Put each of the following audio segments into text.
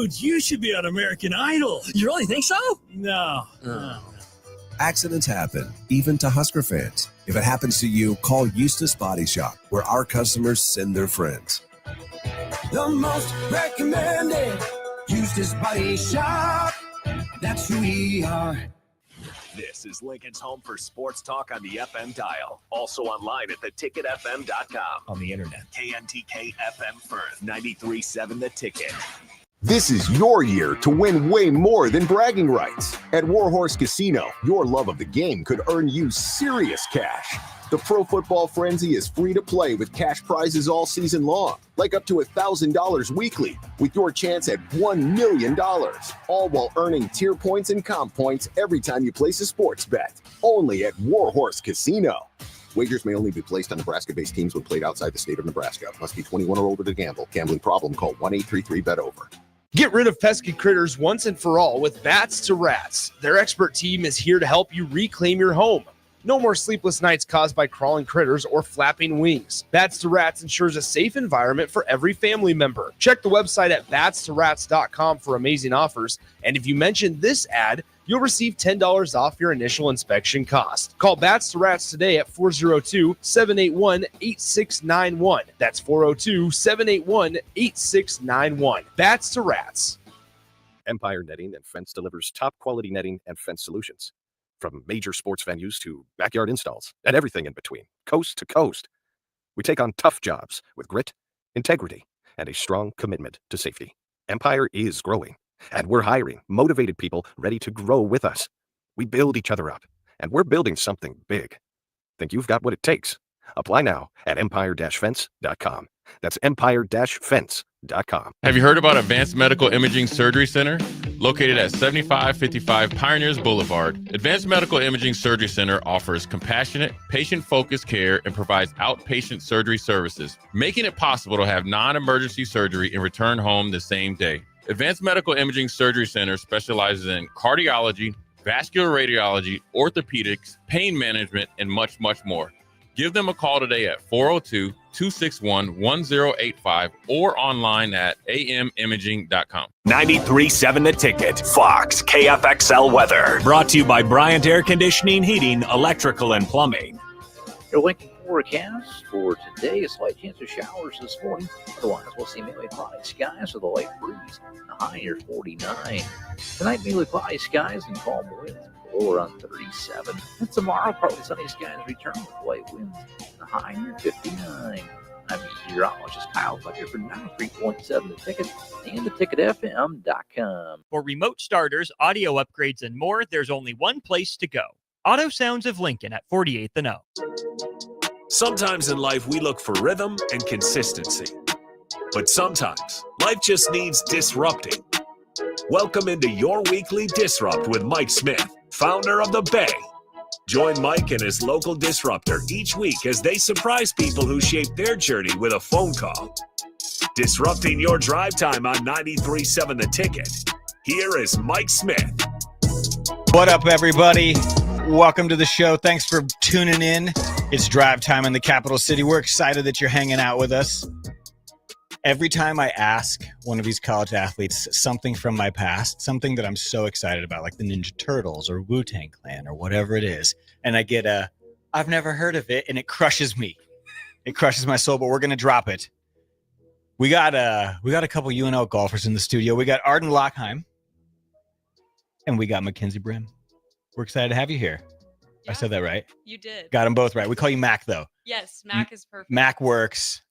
Dude, you should be on American Idol. You really think so? No. Accidents happen, even to Husker fans. If it happens to you, call Eustace Body Shop, where our customers send their friends. The most recommended Eustace Body Shop. That's who we are. This is Lincoln's home for sports talk on the FM dial. Also online at theticketfm.com. On the internet. KNTK FM Firth, 93.7 The Ticket. This is your year to win way more than bragging rights. At Warhorse Casino, your love of the game could earn you serious cash. The Pro Football Frenzy is free to play with cash prizes all season long, like up to $1,000 weekly, with your chance at $1 million, all while earning tier points and comp points every time you place a sports bet. Only at Warhorse Casino. Wagers may only be placed on Nebraska-based teams when played outside the state of Nebraska. Must be 21 or older to gamble. Gambling problem? Call 1-833-BET-OVER. Get rid of pesky critters once and for all with Bats to Rats. Their expert team is here to help you reclaim your home. No more sleepless nights caused by crawling critters or flapping wings. Bats to Rats ensures a safe environment for every family member. Check the website at batstorats.com for amazing offers. And if you mention this ad, you'll receive $10 off your initial inspection cost. Call Bats to Rats today at 402-781-8691. That's 402-781-8691. Bats to Rats. Empire Netting and Fence delivers top quality netting and fence solutions. From major sports venues to backyard installs and everything in between, coast to coast. We take on tough jobs with grit, integrity, and a strong commitment to safety. Empire is growing, and we're hiring motivated people ready to grow with us. We build each other up, and we're building something big. Think you've got what it takes? Apply now at empire-fence.com. That's empire-fence.com. Have you heard about Advanced Medical Imaging Surgery Center? Located at 7555 Pioneers Boulevard, Advanced Medical Imaging Surgery Center offers compassionate, patient-focused care and provides outpatient surgery services, making it possible to have non-emergency surgery and return home the same day. Advanced Medical Imaging Surgery Center specializes in cardiology, vascular radiology, orthopedics, pain management, and much, much more. Give them a call today at 402-261-1085 or online at amimaging.com. 93.7 The Ticket. Fox KFXL weather. Brought to you by Bryant Air Conditioning, Heating, Electrical, and Plumbing. Your Lincoln forecast for today, a slight chance of showers this morning. Otherwise, we'll see mainly cloudy skies with a light breeze. The high near 49. Tonight, mainly cloudy skies and calm winds. Low around 37. And tomorrow, partly sunny skies return with light winds. The high near 59. I'm meteorologist Kyle Fletcher for 93.7 The Ticket and theticketfm.com. For remote starters, audio upgrades, and more, there's only one place to go. Auto Sounds of Lincoln at 48th and O. Sometimes in life we look for rhythm and consistency. But sometimes life just needs disrupting. Welcome into your weekly Disrupt with Mike Smith, founder of The Bay. Join Mike and his local disruptor each week as they surprise people who shape their journey with a phone call. Disrupting your drive time on 93.7 The Ticket. Here is Mike Smith. What up, everybody? Welcome to the show. Thanks for tuning in. It's drive time in the capital city. We're excited that you're hanging out with us. Every time I ask one of these college athletes something from my past, something that I'm so excited about, like the Ninja Turtles or Wu-Tang Clan or whatever it is, and I get I've never heard of it, and it crushes me. It crushes my soul, but we're going to drop it. We got a couple UNL golfers in the studio. We got Arden Lockheim, and we got Mackenzie Brim. We're excited to have you here. Yeah, I said that right? You did. Got them both right. We call you Mac, though. Yes, Mac is perfect. Mac works.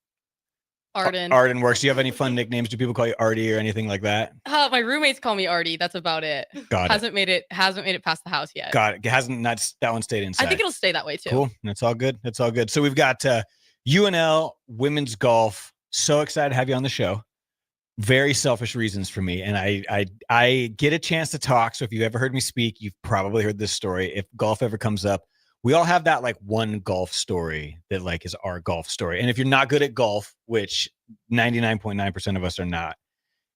Arden. Arden works. Do you have any fun nicknames? Do people call you Artie or anything like that? My roommates call me Artie. That's about it. Got hasn't made it past the house yet. Got it. That one stayed inside. I think it'll stay that way too. Cool. That's all good. That's all good. So we've got UNL women's golf. So excited to have you on the show. Very selfish reasons for me, and I get a chance to talk. So if you ever heard me speak, you've probably heard this story. If golf ever comes up, we all have that like one golf story that like is our golf story. And if you're not good at golf, which 99.9% of us are not,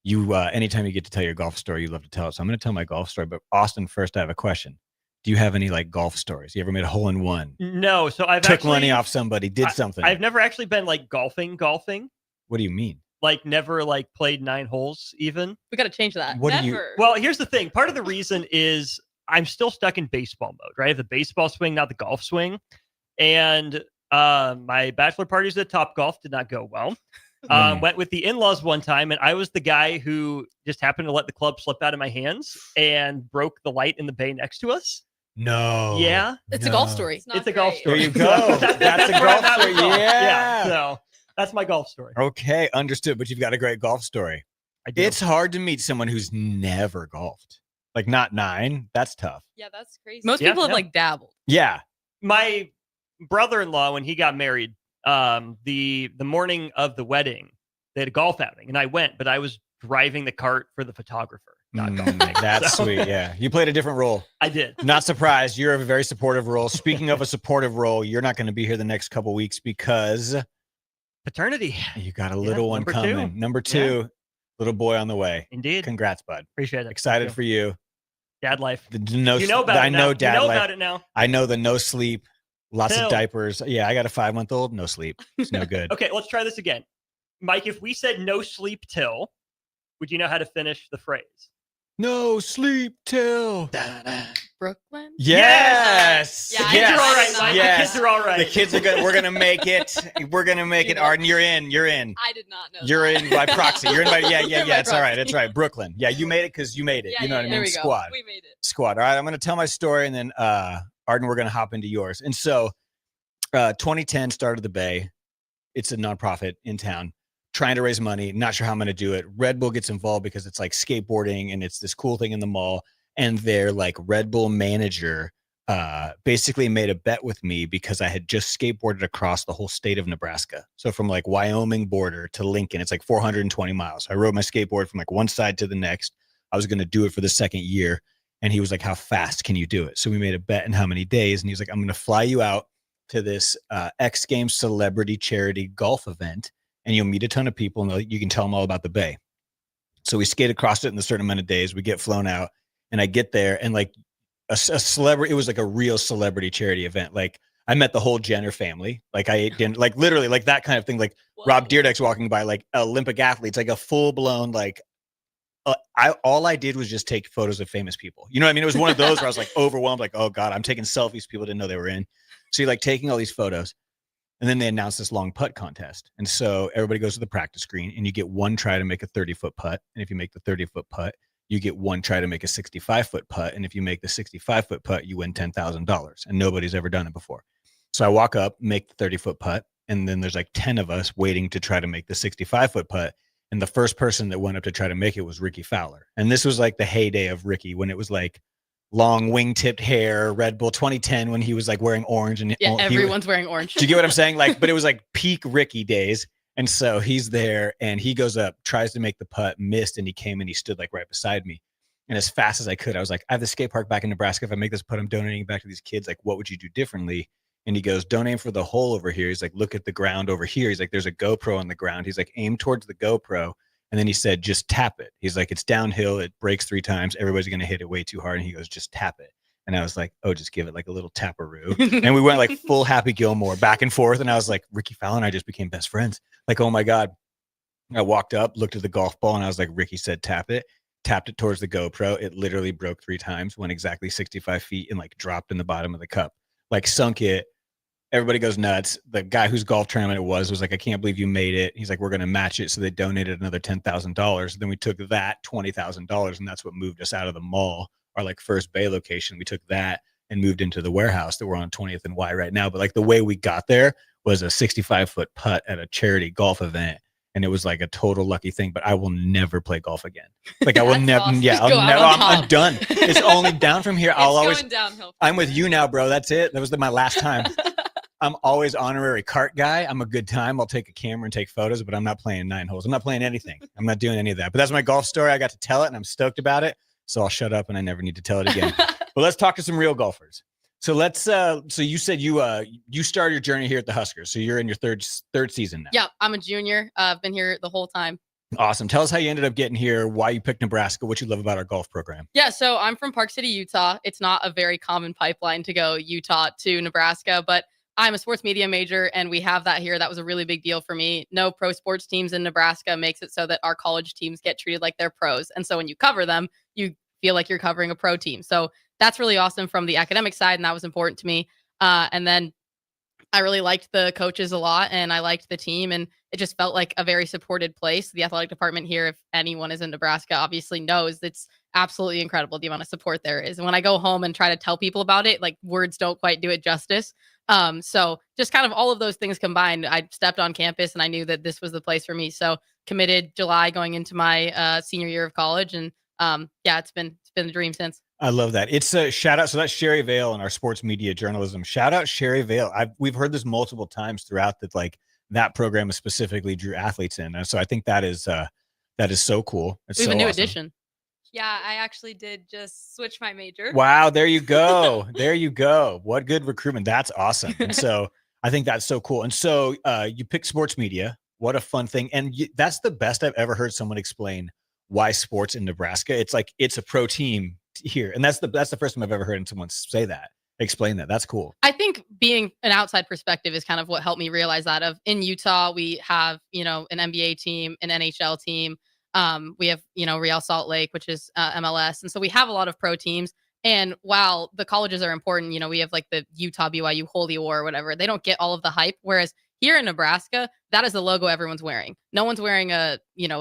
you anytime you get to tell your golf story, you love to tell it. So I'm going to tell my golf story. But Austin, first, I have a question. Do you have any like golf stories? You ever made a hole in one? No. So I've took money off somebody, did something. I've never actually been like golfing. What do you mean? Like never like played 9 holes even. We got to change that. What do you- Never. Well, here's the thing. Part of the reason is I'm still stuck in baseball mode, right? I have the baseball swing, not the golf swing. And my bachelor parties at Topgolf did not go well. Went with the in-laws one time, and I was the guy who just happened to let the club slip out of my hands and broke the light in the bay next to us. No. Yeah. It's a golf story. It's a golf story. There you go. That's a where I'm golf at with story. golf. Yeah. So that's my golf story. Okay, understood. But you've got a great golf story. I do. It's hard to meet someone who's never golfed. Like not 9. That's tough. Yeah, that's crazy. Most people have like dabbled. Yeah. My brother-in-law, when he got married, the morning of the wedding, they had a golf outing, and I went, but I was driving the cart for the photographer. Not golfing. That's So- sweet. Yeah. You played a different role. I did. Not surprised. You're a very supportive role. Speaking of a supportive role, you're not going to be here the next couple weeks because paternity. You got a little one number coming. 2. Number 2, little boy on the way. Indeed. Congrats, bud. Appreciate it. Excited Thank you. for you. Dad life. No, You know about I it now. know You dad know life. about it now. I know the no sleep, lots Pill. of diapers. Yeah, I got a 5-month-old, no sleep. It's no good. Okay, let's try this again. Mike, if we said no sleep till, would you know how to finish the phrase? No sleep till. Brooklyn? Yes. Yeah, The kids are all right, yes. Mike. Yes. The kids are all right. The kids are good. We're going to make it. We're going to make it. Arden, you're in. You're in. I did not know. You're in by proxy. You're in by, yeah. You're by It's all right. proxy. It's all right. Brooklyn. Yeah, you made it because you made it. Yeah, You know what I there mean? we go. Squad. We made it. Squad. All right, I'm going to tell my story, and then Arden, we're going to hop into yours. And so 2010 started the Bay. It's a nonprofit in town trying to raise money. Not sure how I'm going to do it. Red Bull gets involved because it's like skateboarding, and it's this cool thing in the mall. And their like Red Bull manager basically made a bet with me because I had just skateboarded across the whole state of Nebraska. So from like Wyoming border to Lincoln, it's like 420 miles. I rode my skateboard from like one side to the next. I was going to do it for the second year. And he was like, how fast can you do it? So we made a bet in how many days. And he was like, I'm going to fly you out to this X Games celebrity charity golf event. And you'll meet a ton of people and you can tell them all about the Bay. So we skate across it in a certain amount of days. We get flown out. And I get there and like a celebrity, it was like a real celebrity charity event. Like I met the whole Jenner family. Like I ate dinner, like literally like that kind of thing. Like Rob Dyrdek's walking by, like Olympic athletes, like a full blown, like all I did was just take photos of famous people. You know what I mean? It was one of those where I was like overwhelmed, like, oh God, I'm taking selfies. People didn't know they were in. So you're like taking all these photos. And then they announced this long putt contest. And so everybody goes to the practice green and you get one try to make a 30-foot putt. And if you make the 30-foot putt, you get one try to make a 65-foot putt. And if you make the 65-foot putt, you win $10,000. And nobody's ever done it before. So I walk up, make the 30-foot putt. And then there's like 10 of us waiting to try to make the 65-foot putt. And the first person that went up to try to make it was Ricky Fowler. And this was like the heyday of Ricky, when it was like long wing-tipped hair, Red Bull 2010, when he was like wearing orange. And Yeah, everyone's wearing orange. do you get what I'm saying? Like, but it was like peak Ricky days. And so he's there and he goes up, tries to make the putt, missed, and he came and he stood like right beside me. And as fast as I could, I was like, I have the skate park back in Nebraska. If I make this putt, I'm donating it back to these kids. Like, what would you do differently? And he goes, don't aim for the hole over here. He's like, look at the ground over here. He's like, there's a GoPro on the ground. He's like, aim towards the GoPro. And then he said, just tap it. He's like, it's downhill. It breaks 3 times. Everybody's going to hit it way too hard. And he goes, just tap it. And I was like, oh, just give it like a little taparoo. And we went like full Happy Gilmore back and forth. And I was like, Ricky Fowler and I just became best friends. Like, oh my God. I walked up, looked at the golf ball, and I was like, Ricky said, tap it. Tapped it towards the GoPro. It literally broke 3 times, went exactly 65 feet, and like dropped in the bottom of the cup. Like sunk it. Everybody goes nuts. The guy whose golf tournament it was like, I can't believe you made it. He's like, we're going to match it. So they donated another $10,000. Then we took that $20,000, and that's what moved us out of the mall, our like first Bay location. We took that and moved into the warehouse that we're on 20th and Y right now. But like the way we got there was a 65-foot putt at a charity golf event. And it was like a total lucky thing, but I will never play golf again. Like I will never, awesome. yeah, Just I'll go out never, on I'm top. done. It's only down from here. I'll always, going downhill. I'm with you now, bro. That's it. That was my last time. I'm always honorary cart guy. I'm a good time. I'll take a camera and take photos, but I'm not playing 9 holes. I'm not playing anything. I'm not doing any of that. But that's my golf story. I got to tell it and I'm stoked about it. So I'll shut up and I never need to tell it again. But let's talk to some real golfers. So let's so you said you started your journey here at the Huskers. So you're in your third season now. Yeah, I'm a junior. I've been here the whole time. Awesome. Tell us how you ended up getting here, why you picked Nebraska, what you love about our golf program. Yeah, so I'm from Park City, Utah. It's not a very common pipeline to go Utah to Nebraska, but I'm a sports media major, and we have that here. That was a really big deal for me. No pro sports teams in Nebraska makes it so that our college teams get treated like they're pros. And so when you cover them, you feel like you're covering a pro team. So that's really awesome from the academic side, and that was important to me. And then I really liked the coaches a lot, and I liked the team, and it just felt like a very supported place. The athletic department here, if anyone is in Nebraska, obviously knows it's absolutely incredible the amount of support there is. And when I go home and try to tell people about it, like words don't quite do it justice. So just kind of all of those things combined, I stepped on campus and I knew that this was the place for me. So committed July going into my senior year of college, and yeah, it's been a dream since. I love that. It's a shout out. So that's Sherry Vale in our sports media journalism. Shout out Sherry Vale. We've heard this multiple times throughout that program specifically drew athletes in. And so I think that is so cool. It's we have so a new awesome. addition. Yeah, I actually did just switch my major. Wow. There you go. There you go. What good recruitment. That's awesome. And so I think that's so cool. And so you picked sports media. What a fun thing. And that's the best I've ever heard someone explain why sports in Nebraska. It's like, it's a pro team here. And that's the first time I've ever heard someone say that. Explain that. That's cool. I think being an outside perspective is kind of what helped me realize that. In Utah, we have, an NBA team, an NHL team. We have, Real Salt Lake, which is MLS. And so we have a lot of pro teams. And while the colleges are important, we have like the Utah BYU Holy War or whatever, they don't get all of the hype. Whereas here in Nebraska, that is the logo everyone's wearing. No one's wearing a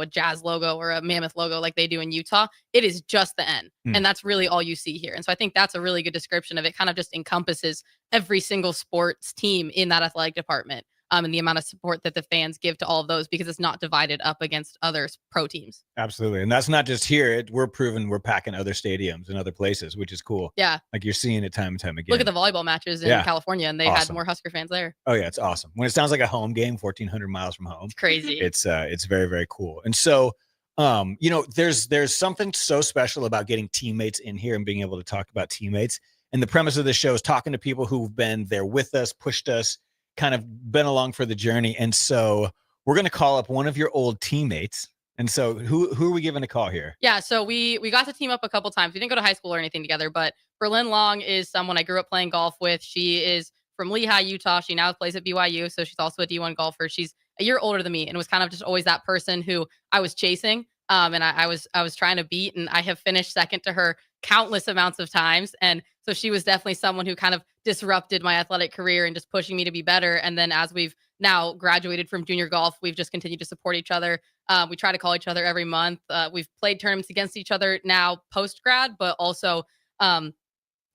Jazz logo or a Mammoth logo like they do in Utah. It is just the N. And that's really all you see here. And so I think that's a really good description of it. Kind of just encompasses every single sports team in that athletic department. And the amount of support that the fans give to all of those, because it's not divided up against other pro teams. Absolutely. And that's not just here. We're proving we're packing other stadiums and other places, which is cool. Yeah. Like you're seeing it time and time again. Look at the volleyball matches in California, and they had more Husker fans there. Oh yeah. It's awesome. When it sounds like a home game, 1,400 miles from home. It's crazy. It's very, very cool. And so, there's something so special about getting teammates in here and being able to talk about teammates. And the premise of the show is talking to people who've been there with us, pushed us, kind of been along for the journey. And so we're going to call up one of your old teammates. And so who are we giving a call here? Yeah. So we got to team up a couple times. We didn't go to high school or anything together, but Berlin Long is someone I grew up playing golf with. She is from Lehigh, Utah. She now plays at BYU. So she's also a D1 golfer. She's a year older than me and was kind of just always that person who I was chasing. And I was trying to beat, and I have finished second to her countless amounts of times. And so she was definitely someone who kind of disrupted my athletic career and just pushing me to be better. And then as we've now graduated from junior golf, we've just continued to support each other. We try to call each other every month. We've played tournaments against each other now post-grad, but also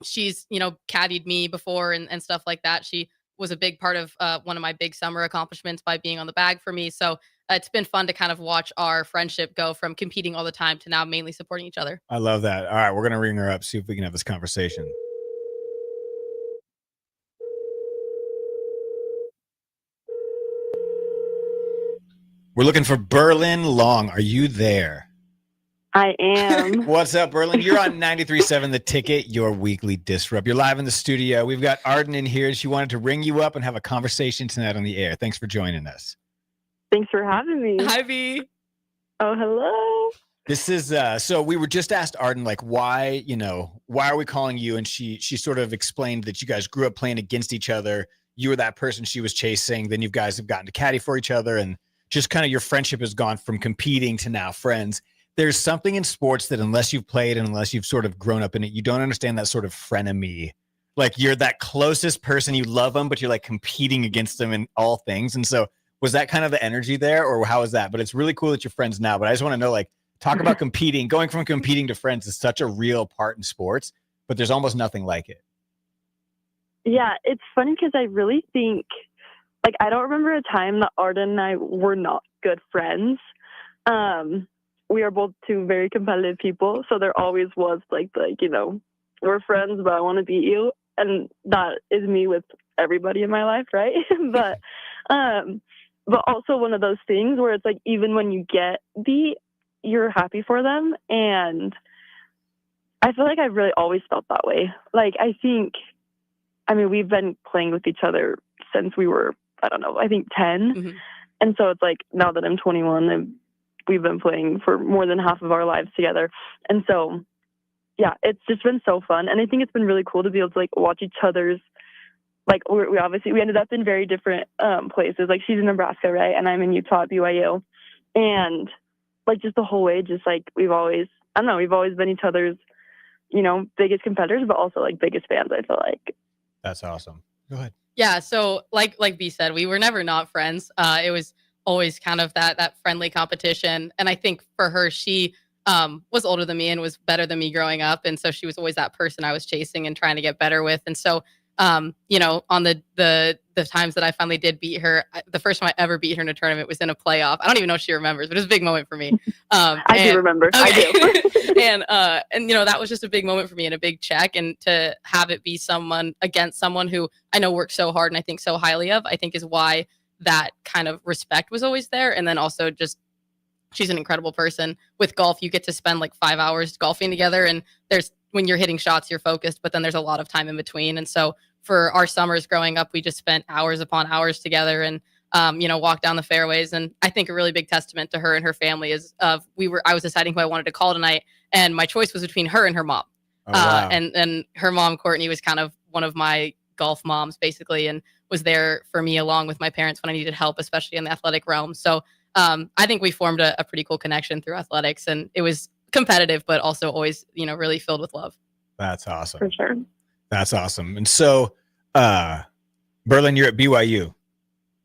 she's, caddied me before and stuff like that. She was a big part of one of my big summer accomplishments by being on the bag for me. So it's been fun to kind of watch our friendship go from competing all the time to now mainly supporting each other. I love that. All right, we're going to ring her up, see if we can have this conversation. We're looking for Berlin Long. Are you there? I am. What's up, Berlin? You're on 93.7 The Ticket, your weekly disrupt. You're live in the studio. We've got Arden in here. She wanted to ring you up and have a conversation tonight on the air. Thanks for joining us. Thanks for having me. Hi, V. Oh, hello. This is so we were just asked Arden, like, why are we calling you? And she sort of explained that you guys grew up playing against each other. You were that person she was chasing. Then you guys have gotten to caddy for each other, and just kind of your friendship has gone from competing to now friends. There's something in sports that unless you've played and unless you've sort of grown up in it, you don't understand that sort of frenemy. Like you're that closest person, you love them, but you're like competing against them in all things. And so was that kind of the energy there, or how is that? But it's really cool that you're friends now. But I just want to know, like, talk about competing. Going from competing to friends is such a real part in sports, but there's almost nothing like it. Yeah, it's funny because I really think, like, I don't remember a time that Arden and I were not good friends. We are both two very competitive people, so there always was like we're friends, but I want to beat you, and that is me with everybody in my life, right? But also one of those things where it's like even when you get beat, you're happy for them, and I feel like I've really always felt that way. Like we've been playing with each other since we were, I don't know, I think 10, Mm-hmm. and so it's like now that I'm 21 and we've been playing for more than half of our lives together. And so, yeah, it's just been so fun. And I think it's been really cool to be able to like watch each other's like we obviously we ended up in very different places. Like she's in Nebraska, right, and I'm in Utah at BYU, and like just the whole way, just like we've always been each other's, you know, biggest competitors, but also like biggest fans. I feel like. That's awesome. Go ahead. Yeah. So like B said, we were never not friends. It was always kind of that friendly competition, and I think for her, she was older than me and was better than me growing up, and so she was always that person I was chasing and trying to get better with, and so. You know, on the times that I finally did beat her, the first time I ever beat her in a tournament was in a playoff. I don't even know if she remembers, but it was a big moment for me. I do remember. Okay. I do. and you know, that was just a big moment for me and a big check. And to have it be someone against someone who I know works so hard and I think so highly of, I think is why that kind of respect was always there. And then also just she's an incredible person. With golf, you get to spend like 5 hours golfing together, and when you're hitting shots, you're focused, but then there's a lot of time in between. And so for our summers growing up, we just spent hours upon hours together and, you know, walk down the fairways. And I think a really big testament to her and her family is I was deciding who I wanted to call tonight. And my choice was between her and her mom. Oh, wow. And her mom, Courtney, was kind of one of my golf moms basically, and was there for me along with my parents when I needed help, especially in the athletic realm. So I think we formed a pretty cool connection through athletics, and it was competitive, but also always, you know, really filled with love. That's awesome. For sure. That's awesome. And so, Berlin, you're at BYU.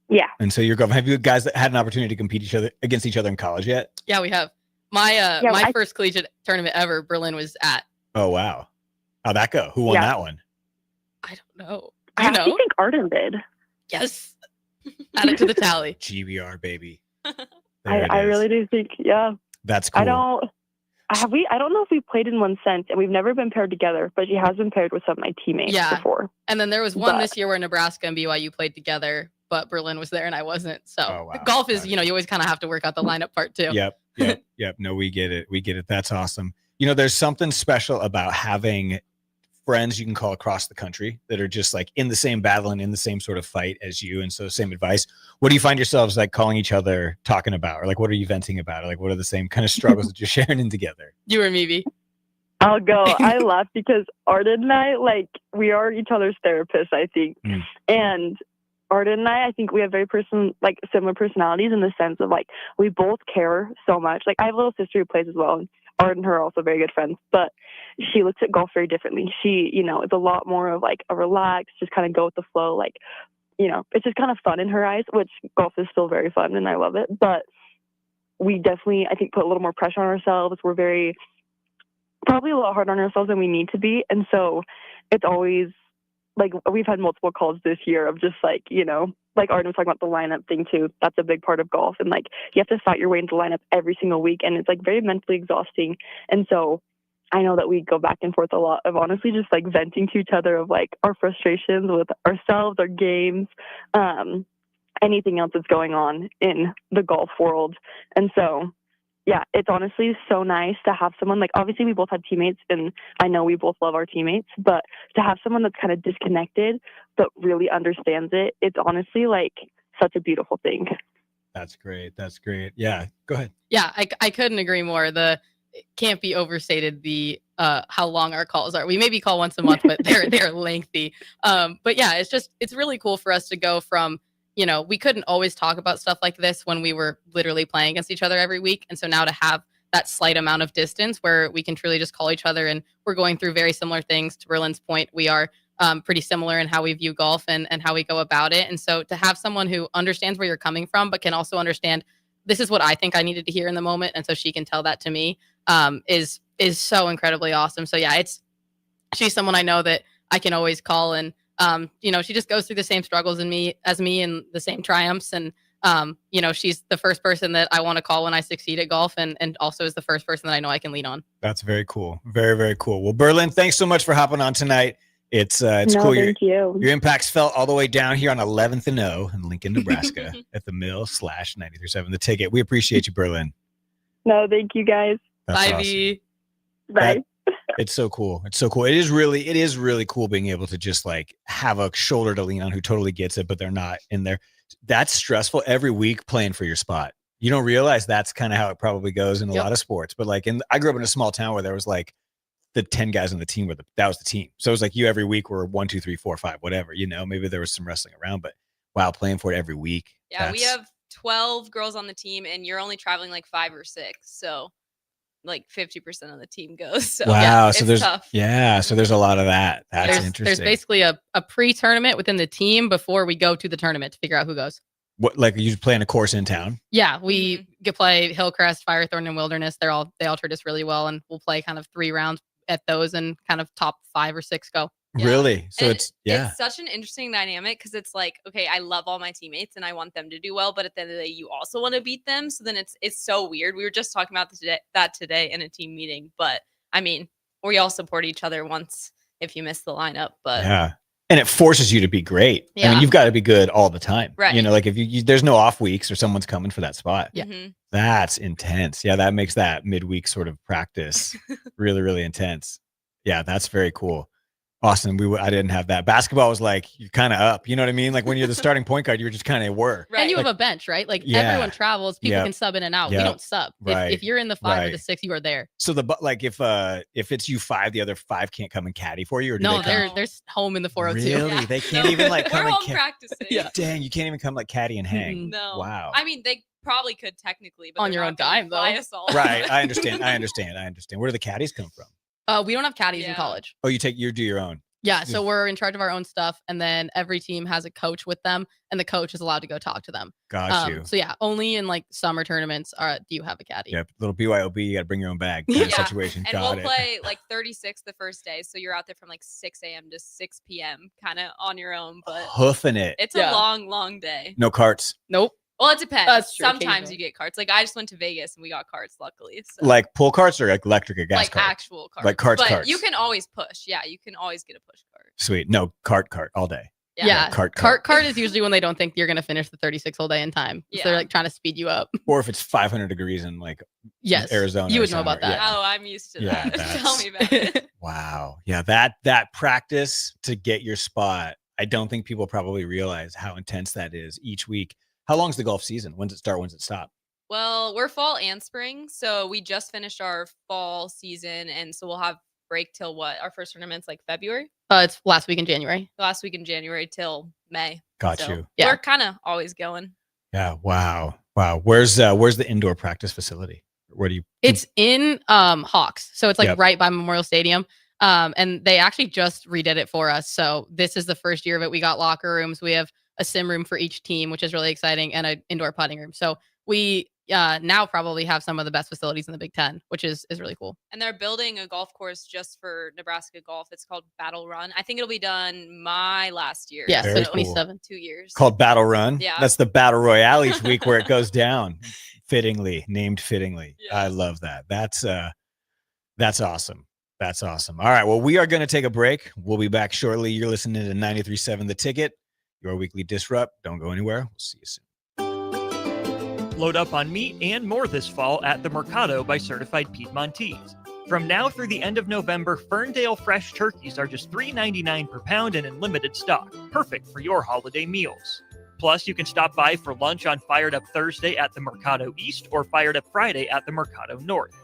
Yeah. And so have you guys had an opportunity to compete against each other in college yet? Yeah, we have. My first collegiate tournament ever, Berlin was at. Oh, wow. How'd that go? Who won that one? I don't know. I actually think Arden did. Yes. Add it to the tally. GBR, baby. I really do think, yeah. That's cool. I don't know if we played in one since, and we've never been paired together, but she has been paired with some of my teammates before. And then there was one this year where Nebraska and BYU played together, but Berlin was there and I wasn't. So golf is, you know, you always kind of have to work out the lineup part too. Yep. No, we get it. That's awesome. You know, there's something special about having friends you can call across the country that are just like in the same battle and in the same sort of fight as you. And so same advice. What do you find yourselves like calling each other, talking about, or like, what are you venting about? Or like, what are the same kind of struggles that you're sharing in together? You or me, B? I'll go. I laugh because Arden and I, like, we are each other's therapists, I think. And Arden and I think we have very similar personalities in the sense of like, we both care so much. Like I have a little sister who plays as well. And Arden and her are also very good friends, but she looks at golf very differently. She, you know, is a lot more of like a relaxed, just kind of go with the flow. Like, you know, it's just kind of fun in her eyes, which golf is still very fun and I love it. But we definitely, I think, put a little more pressure on ourselves. We're probably a lot harder on ourselves than we need to be. And so it's always like, we've had multiple calls this year of just like, you know, like Arden was talking about the lineup thing too. That's a big part of golf. And like, you have to fight your way into the lineup every single week. And it's like very mentally exhausting. And so I know that we go back and forth a lot of honestly just like venting to each other of like our frustrations with ourselves, our games, anything else that's going on in the golf world. And so, yeah, it's honestly so nice to have someone like, obviously we both have teammates and I know we both love our teammates, but to have someone that's kind of disconnected, but really understands it, it's honestly like such a beautiful thing. That's great. That's great. Yeah. Go ahead. Yeah. I couldn't agree more. It can't be overstated how long our calls are. We maybe call once a month, but they're lengthy. But yeah, it's really cool for us to go from, you know, we couldn't always talk about stuff like this when we were literally playing against each other every week. And so now to have that slight amount of distance where we can truly just call each other and we're going through very similar things. To Berlin's point, we are pretty similar in how we view golf and how we go about it. And so to have someone who understands where you're coming from, but can also understand this is what I think I needed to hear in the moment. And so she can tell that to me is so incredibly awesome. So yeah, she's someone I know that I can always call and, you know, she just goes through the same struggles as me and the same triumphs. And, you know, she's the first person that I want to call when I succeed at golf and also is the first person that I know I can lean on. That's very cool. Very, very cool. Well, Berlin, thanks so much for hopping on tonight. It's cool. Thank you. Your impact's felt all the way down here on 11th and O in Lincoln, Nebraska at the Mill/93.7 The Ticket. We appreciate you, Berlin. No, thank you guys. That's Bye, awesome. V. Bye. It's so cool. It's so cool. It is really cool being able to just like have a shoulder to lean on who totally gets it, but they're not in there. That's stressful every week playing for your spot. You don't realize that's kind of how it probably goes in a lot of sports. But like I grew up in a small town where there was like the 10 guys on the team that was the team. So it was like you every week were 1, 2, 3, 4, 5, whatever, maybe there was some wrestling around, but wow, playing for it every week. Yeah, we have 12 girls on the team and you're only traveling like 5 or 6. So like 50% of the team goes. So wow. yeah, So it's there's tough. so there's a lot of that. That's interesting. There's basically a pre-tournament within the team before we go to the tournament to figure out who goes. What, like you playing a course in town? Yeah, we get play Hillcrest, Firethorn, and Wilderness. They all treat us really well, and we'll play kind of 3 rounds at those, and kind of top 5 or 6 go. Yeah. Really? So And it's it's such an interesting dynamic because it's like, okay, I love all my teammates and I want them to do well, but at the end of the day, you also want to beat them. So then it's so weird. We were just talking about that today in a team meeting, but I mean, we all support each other once if you miss the lineup, but yeah. And it forces you to be great. I Yeah. mean, you've got to be good all the time. Right. Like if you there's no off weeks or someone's coming for that spot. Yeah. That's intense. Yeah, that makes that midweek sort of practice really, really intense. Yeah, that's very cool. Austin, I didn't have that. Basketball was like, you're kind of up. You know what I mean? Like when you're the starting point guard, you just kind of were. And you Like, have a bench, right? Like Yeah. everyone travels, people Yep. can sub in and out. Yep. We don't sub. Right. If you're in the 5 or Right. the 6, you are there. So like if it's you 5, the other 5 can't come and caddy for you, or do No, they come? they're home in the 402. Really? They can't even like come we're and home practicing. Yeah. Dang, you can't even come like caddy and hang. No. Wow. I mean, they probably could technically, but On they're your not own gonna dime, though. fly us all. Right. I understand. Where do the caddies come from? We don't have caddies in Yeah. college. Oh, you do your own. Yeah, so we're in charge of our own stuff, and then every team has a coach with them, and the coach is allowed to go talk to them. Got you. So yeah, only in like summer tournaments do you have a caddy. Yep. Little BYOB, you got to bring your own bag kind of Yeah. situation. And Got we'll it. play like 36 the first day. So you're out there from like 6 a.m. to 6 p.m. kind of on your own. But Hoofing it. it's Yeah. a long, long day. No carts. Nope. Well, it depends. That's true, Sometimes occasionally. you get carts. Like I just went to Vegas and we got carts, luckily. So. Like pull carts or like electric or gas like cart? actual carts. Like carts. You can always push. Yeah, you can always get a push cart. Sweet. No, cart all day. Yeah. Cart. Cart is usually when they don't think you're gonna finish the 36 whole day in time. So they're Yeah. like trying to speed you up. Or if it's 500 degrees in like Yes. Arizona. You or would know about somewhere. that. Yeah. Oh, I'm used to Yeah, that. Tell that's- me about it. Wow. Yeah, that practice to get your spot, I don't think people probably realize how intense that is each week. How long's the golf season? When's it start? When's it stop? Well, we're fall and spring, so we just finished our fall season, and so we'll have break till what? Our first tournament's like February, It's last week in January. last week in January till May. Got So you. Yeah. We're kind of always going. Yeah. Wow. Where's the indoor practice facility? Where do you? It's in Hawks. So it's like Yep. right by Memorial Stadium. And they actually just redid it for us. So this is the first year of it. We got locker rooms. We have a sim room for each team, which is really exciting, and an indoor putting room. So we now probably have some of the best facilities in the Big Ten, which is really cool. And they're building a golf course just for Nebraska golf. It's called Battle Run. I think it'll be done my last year. Yeah, Very so cool. 27. 2 years. Called Battle Run. Yeah. That's the Battle Royale each week where it goes down. Named fittingly. Yes. I love that. That's awesome. That's awesome. All right. Well, we are going to take a break. We'll be back shortly. You're listening to 93.7 The Ticket, your weekly disrupt. Don't go anywhere. We'll see you soon. Load up on meat and more this fall at the Mercado by Certified Piedmontese. From now through the end of November, Ferndale fresh turkeys are just $3.99 per pound and in limited stock, perfect for your holiday meals. Plus, you can stop by for lunch on Fired Up Thursday at the Mercado East or Fired Up Friday at the Mercado North.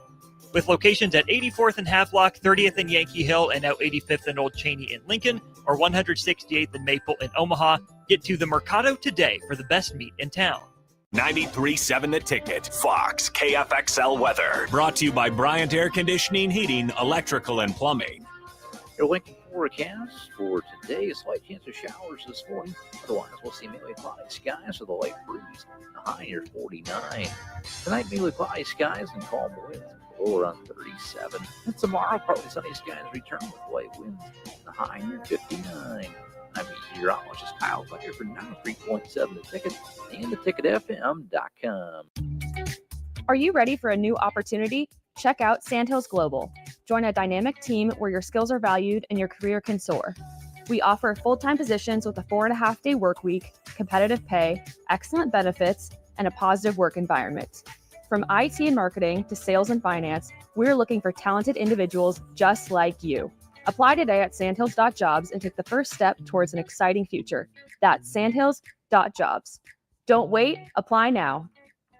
With locations at 84th and Havelock, 30th and Yankee Hill, and now 85th and Old Cheney in Lincoln, or 168th and Maple in Omaha, get to the Mercado today for the best meat in town. 93.7 The Ticket, Fox, KFXL weather. Brought to you by Bryant Air Conditioning, Heating, Electrical, and Plumbing. Your Lincoln forecast for today, a slight chance of showers this morning. Otherwise, we'll see mainly cloudy skies with a light breeze. The high near 49. Tonight, mainly cloudy skies and calm winds. Low around 37. And tomorrow, partly sunny skies return with light winds. The high near 59. I'm meteorologist Kyle Tucker for 93.7 The Ticket and theticketfm.com. Are you ready for a new opportunity? Check out Sandhills Global. Join a dynamic team where your skills are valued and your career can soar. We offer full-time positions with a 4.5-day work week, competitive pay, excellent benefits, and a positive work environment. From IT and marketing to sales and finance, we're looking for talented individuals just like you. Apply today at sandhills.jobs and take the first step towards an exciting future. That's sandhills.jobs. Don't wait, apply now.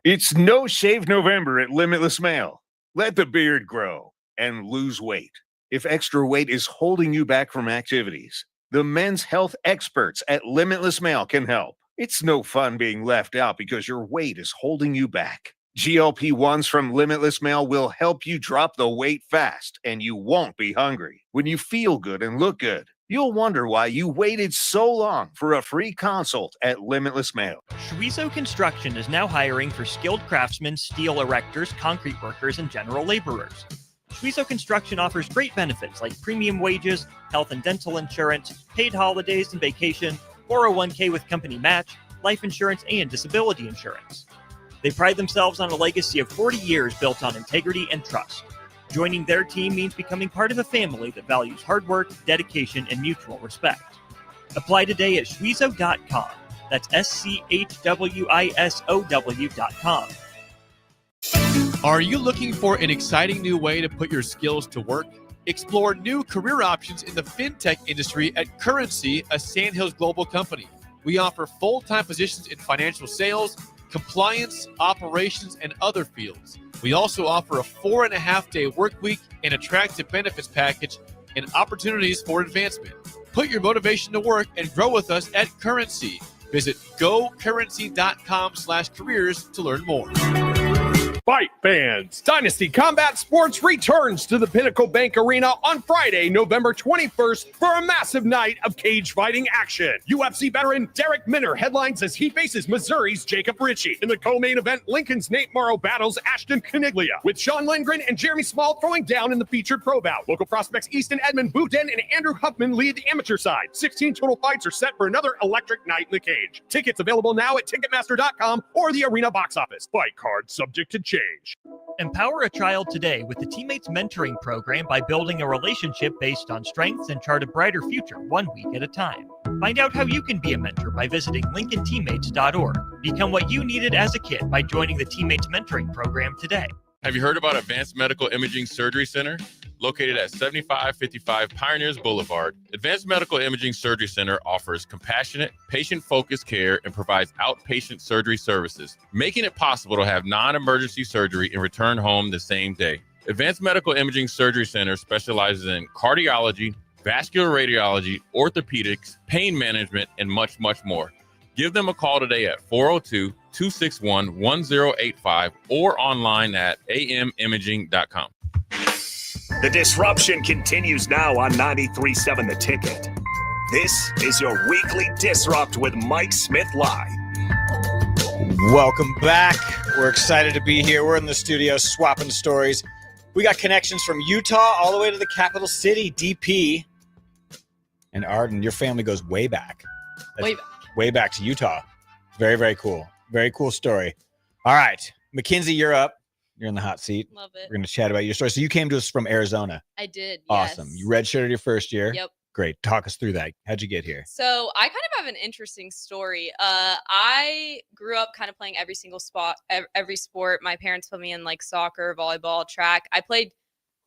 It's No Shave November at Limitless Male. Let the beard grow and lose weight. if extra weight is holding you back from activities, the men's health experts at Limitless Male can help. It's no fun being left out because your weight is holding you back. GLP-1s from Limitless Male will help you drop the weight fast, and you won't be hungry. When you feel good and look good, you'll wonder why you waited so long for a free consult at Limitless Male. Schweizo Construction is now hiring for skilled craftsmen, steel erectors, concrete workers, and general laborers. Schweizo Construction offers great benefits like premium wages, health and dental insurance, paid holidays and vacation, 401k with company match, life insurance, and disability insurance. They pride themselves on a legacy of 40 years built on integrity and trust. Joining their team means becoming part of a family that values hard work, dedication, and mutual respect. Apply today at schweizo.com. That's SCHWISOW.com. Are you looking for an exciting new way to put your skills to work? Explore new career options in the fintech industry at Currency, a Sandhills Global company. We offer full-time positions in financial sales, compliance, operations, and other fields. We also offer a 4.5-day work week, an attractive benefits package, and opportunities for advancement. Put your motivation to work and grow with us at Currency. Visit gocurrency.com/careers to learn more. Fight fans, Dynasty Combat Sports returns to the Pinnacle Bank Arena on Friday, November 21st for a massive night of cage fighting action. UFC veteran Derek Minner headlines as he faces Missouri's Jacob Ritchie. In the co-main event, Lincoln's Nate Morrow battles Ashton Caniglia, with Sean Lindgren and Jeremy Small throwing down in the featured pro bout. Local prospects Easton Edmond, Boudin, and Andrew Huffman lead the amateur side. 16 total fights are set for another electric night in the cage. Tickets available now at Ticketmaster.com or the arena box office. Fight card subject to change. Empower a child today with the Teammates Mentoring Program by building a relationship based on strengths and chart a brighter future 1 week at a time. Find out how you can be a mentor by visiting LincolnTeammates.org. Become what you needed as a kid by joining the Teammates Mentoring Program today. Have you heard about Advanced Medical Imaging Surgery Center? Located at 7555 Pioneers Boulevard, Advanced Medical Imaging Surgery Center offers compassionate, patient-focused care and provides outpatient surgery services, making it possible to have non-emergency surgery and return home the same day. Advanced Medical Imaging Surgery Center specializes in cardiology, vascular radiology, orthopedics, pain management, and much, much more. Give them a call today at 402-261-1085 or online at amimaging.com. The disruption continues now on 93.7 The Ticket. This is your weekly Disrupt with Mike Smith Live. Welcome back. We're excited to be here. We're in the studio swapping stories. We got connections from Utah all the way to the capital city, DP. And Arden, your family goes way back. Way back to Utah. Very, very cool. Very cool story. All right. Mackenzie, you're up. You're in the hot seat. Love it. We're going to chat about your story. So you came to us from Arizona. I did. Awesome. Yes. You redshirted your first year. Yep. Great. Talk us through that. How'd you get here? So I kind of have an interesting story. I grew up kind of playing every single every sport. My parents put me in like soccer, volleyball, track. I played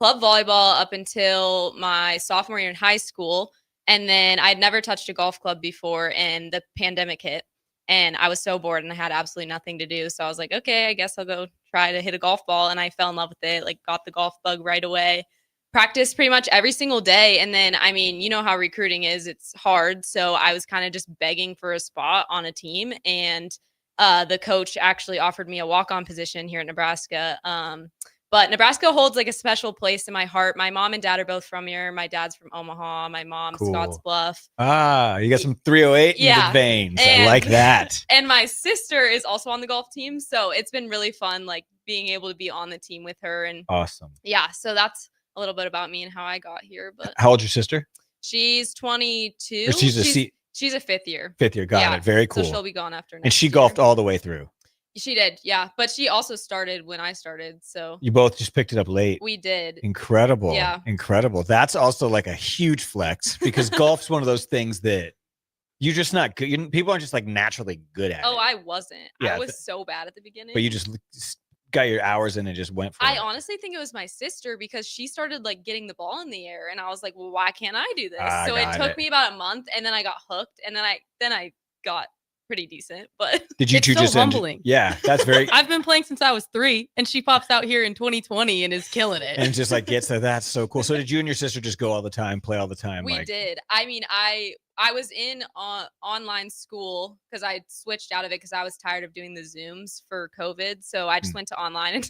club volleyball up until my sophomore year in high school. And then I'd never touched a golf club before, and the pandemic hit. And I was so bored and I had absolutely nothing to do. So I was like, okay, I guess I'll go try to hit a golf ball. And I fell in love with it, like got the golf bug right away. Practiced pretty much every single day. And then, I mean, you know how recruiting is, it's hard. So I was kind of just begging for a spot on a team. And the coach actually offered me a walk-on position here in Nebraska. But Nebraska holds like a special place in my heart. My mom and dad are both from here. My dad's from Omaha. My mom's Scotts Bluff. Ah, you got some 308 in the veins. I like that. And my sister is also on the golf team. So it's been really fun, like being able to be on the team with her. And awesome. Yeah. So that's a little bit about me and how I got here. But how old's your sister? She's 22. She's a fifth year. Fifth year. Got it. Very cool. So she'll be gone after next And she year. golfed all the way through. She did, yeah. But she also started when I started, so You both just picked it up late. we did. Incredible. Yeah. Incredible. That's also like a huge flex because golf's one of those things that you're just not good. People aren't just like naturally good at Oh, it. I wasn't. Yeah, I was so bad at the beginning. But you just got your hours in and just went for I it. honestly think it was my sister because she started like getting the ball in the air, and I was like, well, why can't I do this? I So it got took it. me about a month, and then I got hooked, and then I got pretty decent, but Did you It's two so just humbling. Yeah, that's very. I've been playing since I was 3, and she pops out here in 2020 and is killing it. And just like gets that. That's so cool. So did you and your sister just go all the time, play all the time? We like, did. I mean, I was in online school because I switched out of it because I was tired of doing the Zooms for COVID. So I just went to online, and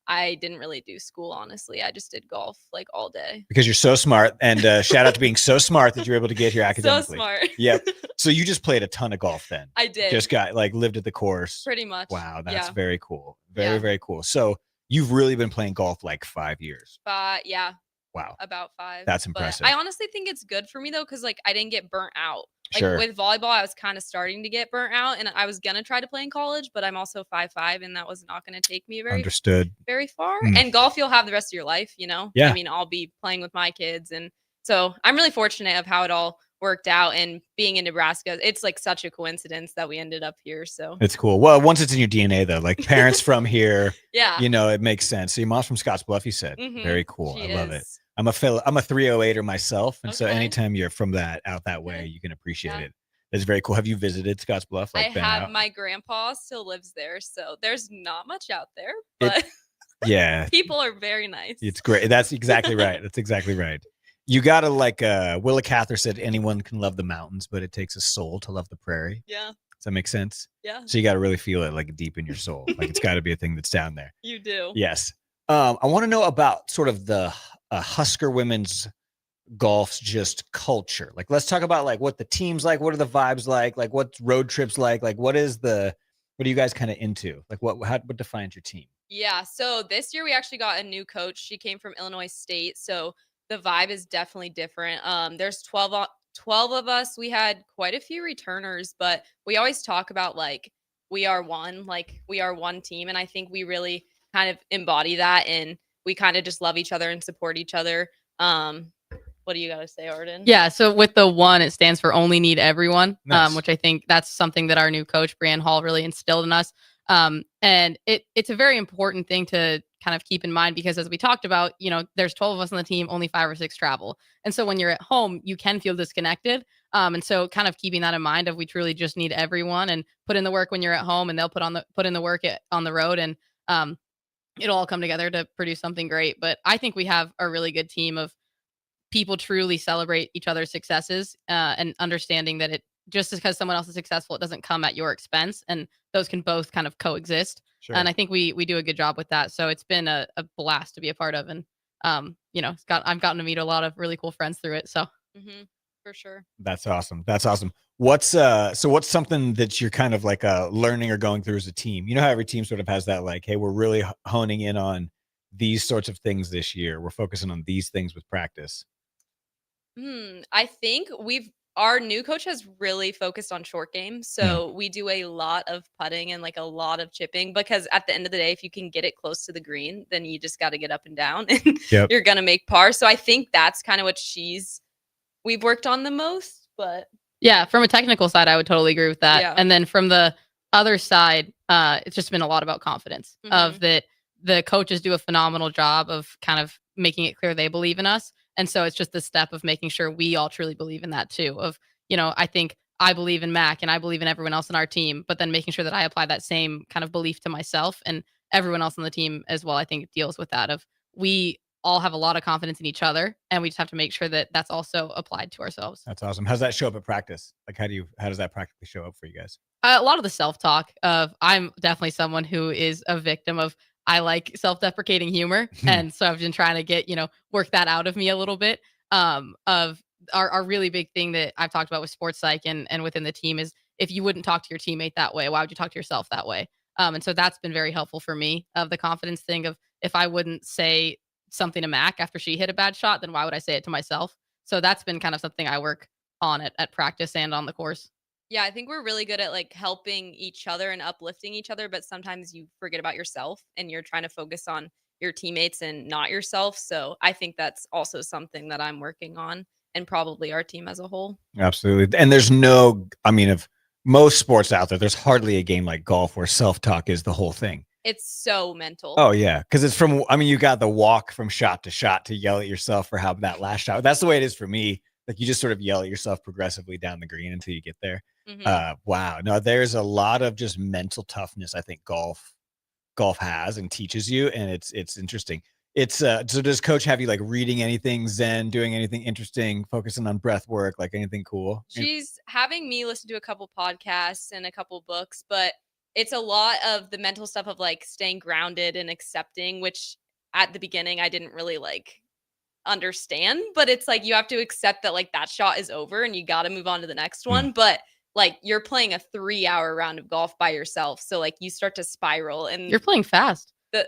I didn't really do school, honestly. I just did golf like all day. Because you're so smart, and shout out to being so smart that you're able to get here academically. So smart. Yep. So you just played a ton of golf then. I did. Just got like lived at the course. Pretty much. Wow, that's Yeah. very cool. Very, Yeah. very cool. So you've really been playing golf like 5 years. Yeah. Wow. About 5. That's But impressive. I honestly think it's good for me though, because like I didn't get burnt out. Like Sure. with volleyball, I was kind of starting to get burnt out, and I was gonna try to play in college, but I'm also 5'5", and that was not gonna take me Understood. very far. Mm. And golf, you'll have the rest of your life, you know? Yeah. I mean, I'll be playing with my kids, and so I'm really fortunate of how it all worked out. And being in Nebraska, it's like such a coincidence that we ended up here. So It's cool. Well, once it's in your DNA though, like parents from here, Yeah. you know, it makes sense. So your mom's from Scottsbluff, you said. Mhm. Very cool. She I love it. is. I'm a 308er myself, and so Okay. anytime you're from out that way, you can appreciate it. It's very cool. Have you visited Scottsbluff? I Like been have out? my grandpa still lives there, so there's not much out there, but Yeah, people are very nice. it's great. That's exactly right. That's exactly right. You gotta like Willa Cather said, anyone can love the mountains, but it takes a soul to love the prairie. Yeah. Does that make sense? Yeah. So you got to really feel it like deep in your soul. Like it's got to be a thing that's down there. You do. Yes. I want to know about sort of the Husker women's golf's just culture. Like, let's talk about like what the team's like. What are the vibes like? Like, what's road trips like? Like, what are you guys kind of into? Like, what defines your team? Yeah. So this year we actually got a new coach. She came from Illinois State, so the vibe is definitely different. There's 12 of us. We had quite a few returners, but we always talk about like we are one team, and I think we really kind of embody that, and we kind of just love each other and support each other. What do you got to say, Arden? Yeah, so with the 1, it stands for only need everyone, Nice. which I think that's something that our new coach, Brianne Hall, really instilled in us. And it's a very important thing to kind of keep in mind because as we talked about, you know, there's 12 of us on the team, only 5 or 6 travel. And so when you're at home, you can feel disconnected. And so kind of keeping that in mind of we truly just need everyone and put in the work when you're at home and they'll put in the work on the road and it'll all come together to produce something great. But I think we have a really good team of people truly celebrate each other's successes and understanding that it just because someone else is successful, it doesn't come at your expense. And those can both kind of coexist. Sure. And I think we do a good job with that. So it's been a blast to be a part of. And, you know, I've gotten to meet a lot of really cool friends through it. So for sure. That's awesome. That's awesome. What's something that you're kind of like learning or going through as a team? You know how every team sort of has that like, hey, we're really honing in on these sorts of things this year. We're focusing on these things with practice. I think our new coach has really focused on short game. So we do a lot of putting and like a lot of chipping because at the end of the day, if you can get it close to the green, then you just got to get up and down and Yep. you're going to make par. So I think that's kind of what we've worked on the most, but yeah, from a technical side, I would totally agree with that. Yeah. And then from the other side, it's just been a lot about confidence of that the coaches do a phenomenal job of kind of making it clear they believe in us. And so it's just the step of making sure we all truly believe in that too. Of, you know, I think I believe in Mac and I believe in everyone else in our team, but then making sure that I apply that same kind of belief to myself and everyone else on the team as well. I think it deals with that of we all have a lot of confidence in each other and we just have to make sure that that's also applied to ourselves. That's awesome. How's that show up at practice? Like, how does that practically show up for you guys? A lot of the self-talk of I'm definitely someone who is a victim of I like self-deprecating humor. And so I've been trying to get, you know, work that out of me a little bit of our really big thing that I've talked about with sports psych and within the team is if you wouldn't talk to your teammate that way, why would you talk to yourself that way? And so that's been very helpful for me of the confidence thing of if I wouldn't say something to Mac after she hit a bad shot, then why would I say it to myself? So that's been kind of something I work on at practice and on the course. yeah, I think we're really good at like helping each other and uplifting each other, but sometimes you forget about yourself and you're trying to focus on your teammates and not yourself. So I think that's also something that I'm working on and probably our team as a whole. Absolutely. And of most sports out there, there's hardly a game like golf where self-talk is the whole thing. It's so mental. Oh yeah. Cause it's you got the walk from shot to shot to yell at yourself for how that last shot. That's the way it is for me. Like you just sort of yell at yourself progressively down the green until you get there. Wow. No, there's a lot of just mental toughness I think golf has and teaches you, and it's interesting. It's so does coach have you like reading anything Zen, doing anything interesting, focusing on breath work, like anything cool? She's having me listen to a couple podcasts and a couple books, but it's a lot of the mental stuff of like staying grounded and accepting, which at the beginning I didn't really like understand, but it's like you have to accept that like that shot is over and you got to move on to the next one. But like you're playing a 3-hour round of golf by yourself, so like you start to spiral, and You're playing fast. wow.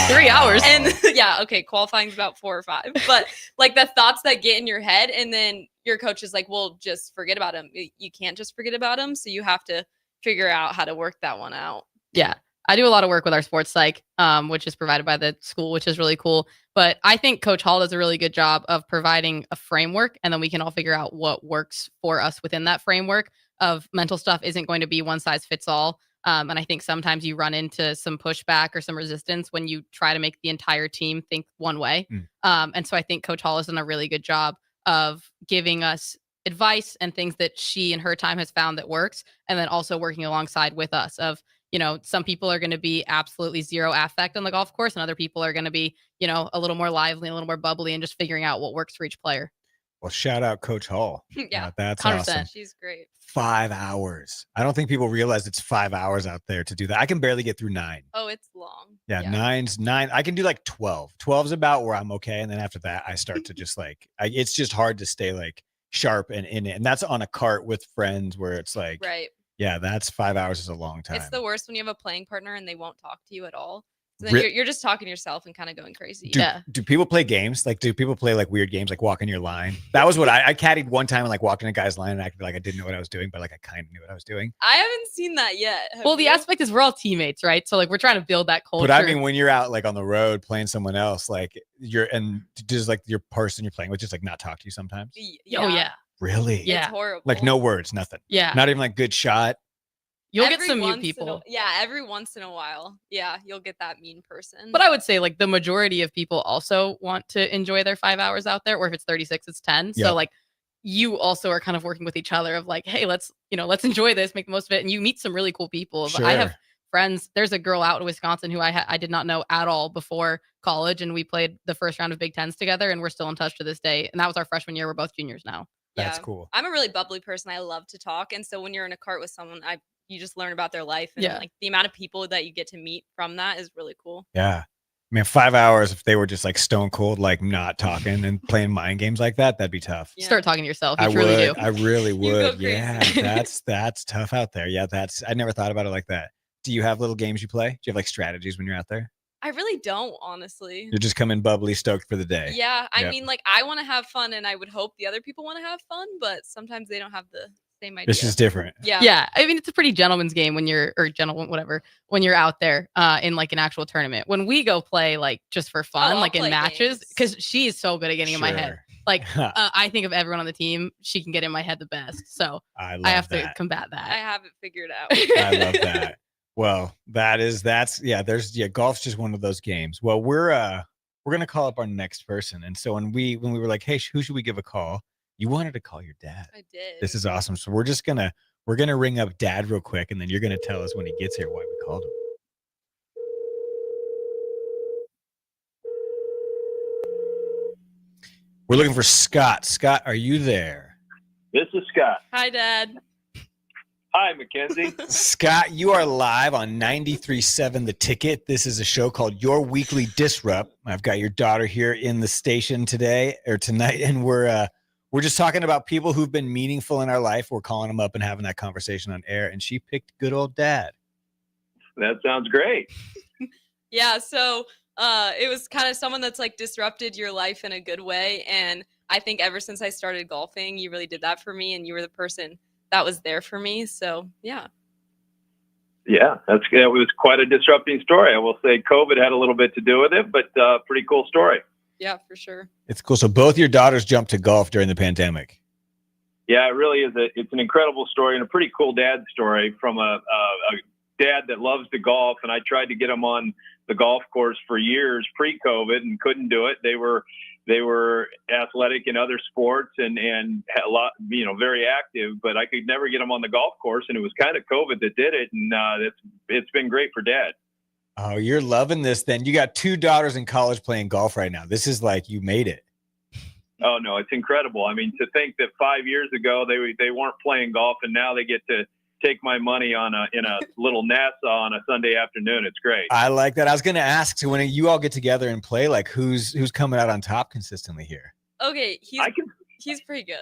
3 hours. And yeah, okay, qualifying's about 4 or 5. But like the thoughts that get in your head, and then your coach is like, well, just forget about him. You can't just forget about him. So you have to figure out how to work that one out. Yeah. I do a lot of work with our sports psych, which is provided by the school, which is really cool. But I think Coach Hall does a really good job of providing a framework, and then we can all figure out what works for us within that framework of mental stuff isn't going to be one size fits all. And I think sometimes you run into some pushback or some resistance when you try to make the entire team think one way. And so I think Coach Hall has done a really good job of giving us advice and things that she in her time has found that works. And then also working alongside with us of, you know, some people are going to be absolutely zero affect on the golf course, and other people are going to be, you know, a little more lively, a little more bubbly, and just figuring out what works for each player. Well, shout out Coach Hall. Yeah, that's 100%. awesome. She's great. 5 hours. I don't think people realize it's 5 hours out there to do that. I can barely get through 9. Oh, it's long. Yeah, 9's 9. I can do like 12. 12's about where I'm okay, and then after that, I start to just like it's just hard to stay like sharp and in it. And that's on a cart with friends where it's like, Right. yeah, that's 5 hours is a long time. It's the worst when you have a playing partner and they won't talk to you at all. So then Re- you're just talking to yourself and kind of going crazy. Do people play games? Like, do people play like weird games, like walk in your line? That was what I caddied one time and like walked in a guy's line and acted like I didn't know what I was doing, but like I kind of knew what I was doing. I haven't seen that yet. Well, the aspect is we're all teammates, right? So like we're trying to build that culture. But I mean, when you're out like on the road playing someone else, like and does like your person you're playing with just like not talk to you sometimes? Oh yeah. Really? Yeah. It's horrible. Like no words, nothing. Yeah. Not even like good shot. You'll get Every some new once in people. every once in a while. Yeah, you'll get that mean person. But I would say like the majority of people also want to enjoy their 5 hours out there, or if it's 36, it's 10. Yep. So like you also are kind of working with each other of like, hey, let's enjoy this, make the most of it. And you meet some really cool people. Sure. I have friends. There's a girl out in Wisconsin who I did not know at all before college. And we played the first round of Big Tens together, and we're still in touch to this day. And that was our freshman year. We're both juniors now. That's cool. I'm a really bubbly person. I love to talk. And so when you're in a cart with someone, you just learn about their life, and like the amount of people that you get to meet from that is really cool. Yeah. I mean, 5 hours, if they were just like stone cold, like not talking and playing mind games like that, that'd be tough. Yeah. Start talking to yourself. You I truly would. do. I really You go would. crazy. Yeah. That's tough out there. Yeah. I never thought about it like that. Do you have little games you play? Do you have like strategies when you're out there? I really don't, honestly. You're just coming bubbly, stoked for the day. Yeah. I Yep. mean, like I want to have fun, and I would hope the other people want to have fun, but sometimes they don't have the same idea. This is different. Yeah. Yeah. I mean, it's a pretty gentleman's game when you're out there in like an actual tournament. When we go play like just for fun, I'll like in play matches, because she is so good at getting in my head. Sure. Like I think of everyone on the team, she can get in my head the best. So I I have to that. combat I that. have it figured out. I love that. Well, golf's just one of those games. Well, we're gonna call up our next person. And so when we were like, hey, who should we give a call? You wanted to call your dad. I did. This is awesome. So we're gonna ring up dad real quick, and then you're gonna tell us when he gets here why we called him. We're looking for Scott. Scott, are you there? This is Scott. Hi, Dad. Hi, Mackenzie. Scott, you are live on 93.7 The Ticket. This is a show called Your Weekly Disrupt. I've got your daughter here in the station tonight, and we're just talking about people who've been meaningful in our life. We're calling them up and having that conversation on air, and she picked good old dad. That sounds great. Yeah. So it was kind of someone that's like disrupted your life in a good way. And I think ever since I started golfing, you really did that for me, and you were the person that was there for me. So yeah. Yeah, it was quite a disrupting story. I will say COVID had a little bit to do with it, but pretty cool story. Yeah, for sure. It's cool. So both your daughters jumped to golf during the pandemic. Yeah, it really is. It's an incredible story and a pretty cool dad story from a dad that loves to golf. And I tried to get him on the golf course for years pre-COVID and couldn't do it. They were they were athletic in other sports and had a lot, very active, but I could never get them on the golf course. And it was kind of COVID that did it. And it's been great for Dad. Oh, you're loving this then. You got 2 daughters in college playing golf right now. This is like you made it. Oh, no, it's incredible. I mean, to think that 5 years ago they weren't playing golf, and now they get to take my money in a little Nassau on a Sunday afternoon. It's great. I like that. I was going to ask, so when you all get together and play, like who's coming out on top consistently here? Okay, he's pretty good.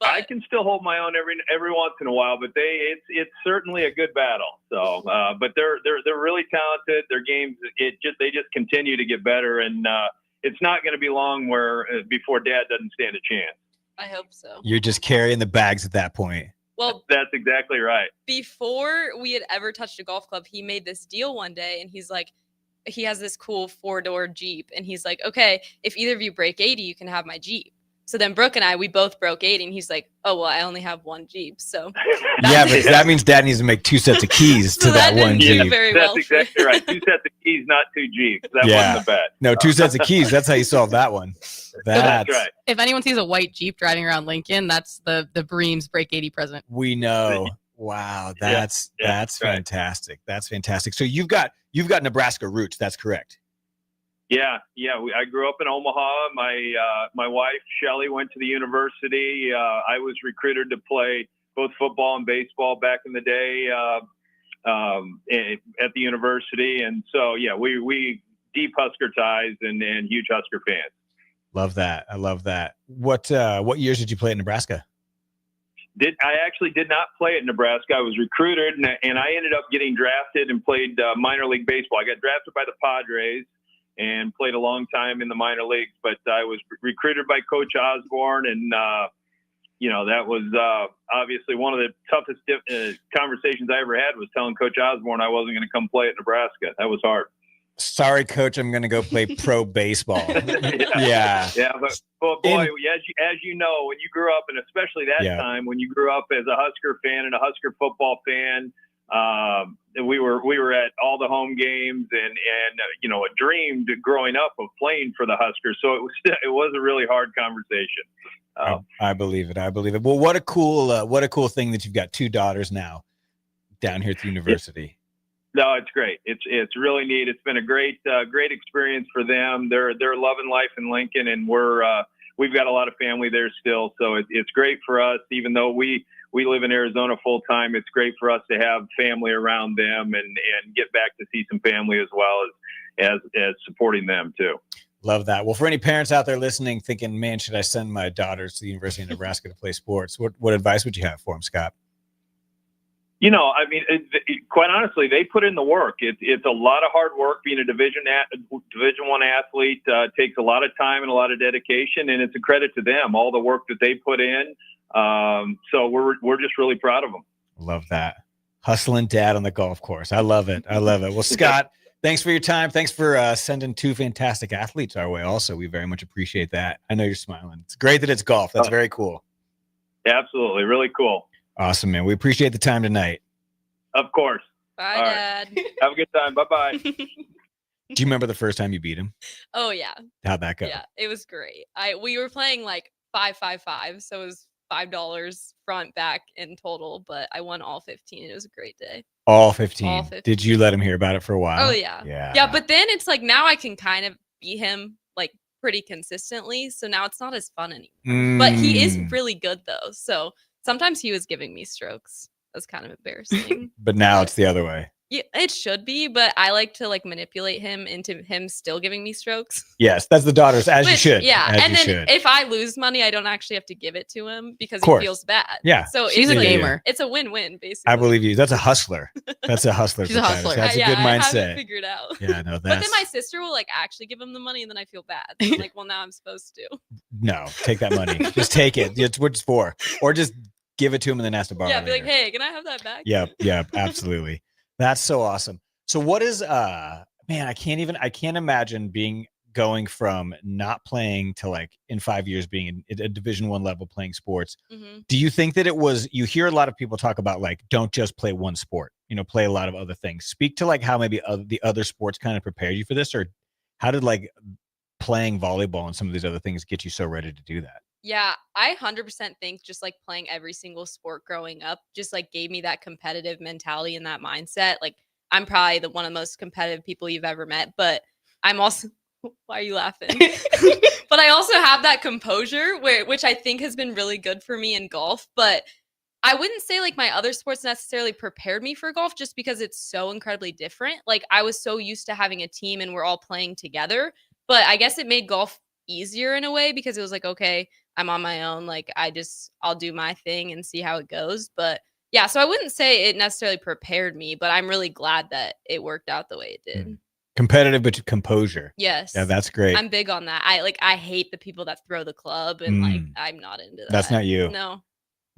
I can still hold my own every once in a while, but it's certainly a good battle. So, but they're really talented. Their games they just continue to get better, and it's not going to be long before Dad doesn't stand a chance. I hope so. You're just carrying the bags at that point. Well, that's exactly right. Before we had ever touched a golf club, he made this deal one day, and he's like, he has this cool 4-door Jeep, and he's like, okay, if either of you break 80, you can have my Jeep. So then Brooke and we both broke 80, and he's like, oh, well, I only have one Jeep. So yeah, but that means Dad needs to make 2 sets of keys to that one Jeep. That's exactly right. 2 sets of keys, not 2 Jeeps. That wasn't a bet. No, 2 sets of keys. That's how you solve that one. That's right. If anyone sees a white Jeep driving around Lincoln, that's the Breams Break 80 present. We know. Wow, that's fantastic. That's fantastic. So you've got Nebraska roots. That's correct. Yeah. I grew up in Omaha. My wife Shelly went to the university. I was recruited to play both football and baseball back in the day at the university, and so we deep Husker ties and huge Husker fans. Love that. I love that. What years did you play at Nebraska? I actually did not play at Nebraska. I was recruited, and I ended up getting drafted and played minor league baseball. I got drafted by the Padres and played a long time in the minor leagues, but I was recruited by Coach Osborne, and that was obviously one of the toughest conversations I ever had was telling Coach Osborne I wasn't going to come play at Nebraska. That was hard. Sorry, Coach, I'm going to go play pro baseball. Yeah. But boy, as you know, when you grew up, and especially that time when you grew up as a Husker fan and a Husker football fan, we were at all the home games and a dream growing up of playing for the Huskers. So it was a really hard conversation. I believe it. Well, what a cool thing that you've got 2 daughters now down here at the university. No, it's great. It's really neat. It's been a great experience for them. They're loving life in Lincoln, and we've got a lot of family there still. So it's great for us, even though we live in Arizona full time. It's great for us to have family around them and get back to see some family as well as supporting them too. Love that. Well, for any parents out there listening, thinking, man, should I send my daughters to the University of Nebraska to play sports? What advice would you have for them, Scott? I mean, quite honestly, they put in the work. It's a lot of hard work being a Division I athlete. Takes a lot of time and a lot of dedication, and it's a credit to them, all the work that they put in. So we're just really proud of them. Love that. Hustling dad on the golf course. I love it. Well, Scott, thanks for your time. Thanks for sending 2 fantastic athletes our way. Also, we very much appreciate that. I know you're smiling. It's great that it's golf. That's very cool. Absolutely. Really cool. Awesome, man. We appreciate the time tonight. Of course. Bye, all Dad. Right. Have a good time. Bye-bye. Do you remember the first time you beat him? Oh, yeah. How'd that go? Yeah, it was great. We were playing like 5-5-5, so it was $5 front back in total, but I won all 15. It was a great day. All 15. All 15. Did you let him hear about it for a while? Oh, yeah. Yeah, but then it's like now I can kind of beat him like pretty consistently, so now it's not as fun anymore. But he is really good though, so sometimes he was giving me strokes. That's kind of embarrassing. But now it's the other way. Yeah, it should be, but I like to like manipulate him into him still giving me strokes. Yes, that's the daughters, as you should. Yeah, as and then should. if I lose money, I don't actually have to give it to him because Of course. he feels bad. Yeah, so she's a gamer. It's a win-win, basically. I believe you. That's a hustler. That's a hustler. She's a hustler. That's a good I mindset. have it figured out. Yeah, no, But then that's my sister will like actually give him the money, and then I feel bad. So I'm like, well, now I'm supposed to. no. Take that money. Just take it. It's what it's for, or just give it to him and then ask to borrow. Yeah, be like, later. hey, can I have that back? Yep, absolutely. That's so awesome. So what is man, I can't imagine going from not playing to like in 5 years being in a Division I level playing sports. Mm-hmm. Do you think that you hear a lot of people talk about like don't just play one sport, play a lot of other things. Speak to like how maybe the other sports kind of prepared you for this, or how did like playing volleyball and some of these other things get you so ready to do that? Yeah, I 100% think just like playing every single sport growing up just like gave me that competitive mentality and that mindset. Like I'm probably one of the most competitive people you've ever met, but I'm also why are you laughing? But I also have that composure which I think has been really good for me in golf, but I wouldn't say like my other sports necessarily prepared me for golf just because it's so incredibly different. Like I was so used to having a team and we're all playing together, but I guess it made golf easier in a way because it was like, okay, I'm on my own. Like I'll do my thing and see how it goes. But yeah, so I wouldn't say it necessarily prepared me, but I'm really glad that it worked out the way it did. Competitive, but composure. Yes. Yeah, that's great. I'm big on that. I hate the people that throw the club and like, I'm not into that. That's not you. No.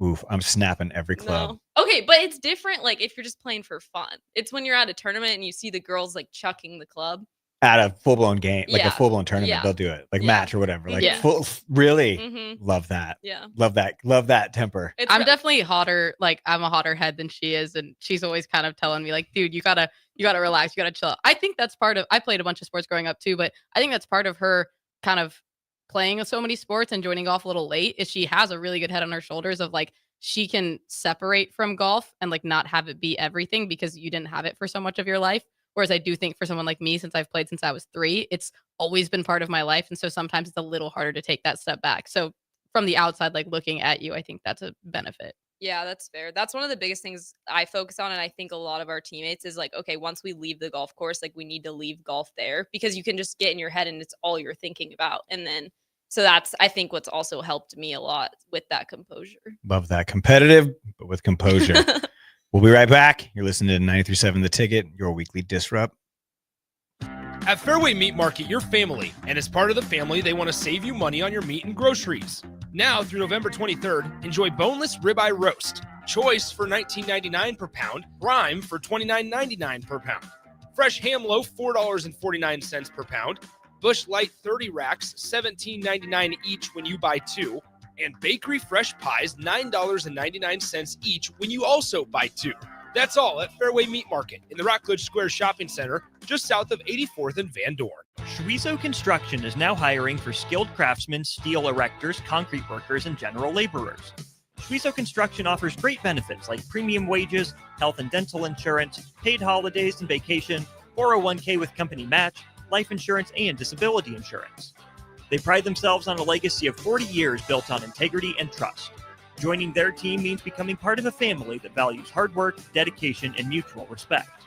Oof, I'm snapping every club. No. Okay, but it's different. Like if you're just playing for fun, it's when you're at a tournament and you see the girls like chucking the club. At a full-blown game, like Yeah. a full-blown tournament, Yeah. they'll do it. Like Yeah. match or whatever. Like Yeah. full, really Mhm. love that. Yeah. Love that temper. I'm definitely hotter. Like I'm a hotter head than she is, and she's always kind of telling me, like, "Dude, you gotta relax, you gotta chill." I think that's part of. I played a bunch of sports growing up too, but I think that's part of her kind of playing so many sports and joining golf a little late. Is she has a really good head on her shoulders of like she can separate from golf and like not have it be everything because you didn't have it for so much of your life. Whereas I do think for someone like me, since I've played since I was 3, it's always been part of my life. And so sometimes it's a little harder to take that step back. So from the outside, like looking at you, I think that's a benefit. Yeah, that's fair. That's one of the biggest things I focus on. And I think a lot of our teammates is like, okay, once we leave the golf course, like we need to leave golf there because you can just get in your head and it's all you're thinking about. And then, so that's, I think what's also helped me a lot with that composure. Love that. Competitive, but with composure. We'll be right back. You're listening to 93.7 The Ticket, your weekly disrupt. At Fairway Meat Market, you're family, and as part of the family, they want to save you money on your meat and groceries. Now through November 23rd, enjoy boneless ribeye roast, choice for $19.99 per pound, prime for $29.99 per pound, fresh ham loaf $4.49 per pound, Bush Light 30 racks $17.99 each when you buy 2, and bakery fresh pies $9.99 each when you also buy 2. That's all at Fairway Meat Market in the Rockledge Square Shopping Center, just south of 84th and Van Dorn. Schweizo Construction is now hiring for skilled craftsmen, steel erectors, concrete workers, and general laborers. Schweizo Construction offers great benefits like premium wages, health and dental insurance, paid holidays and vacation, 401k with company match, life insurance, and disability insurance. They pride themselves on a legacy of 40 years built on integrity and trust. Joining their team means becoming part of a family that values hard work, dedication, and mutual respect.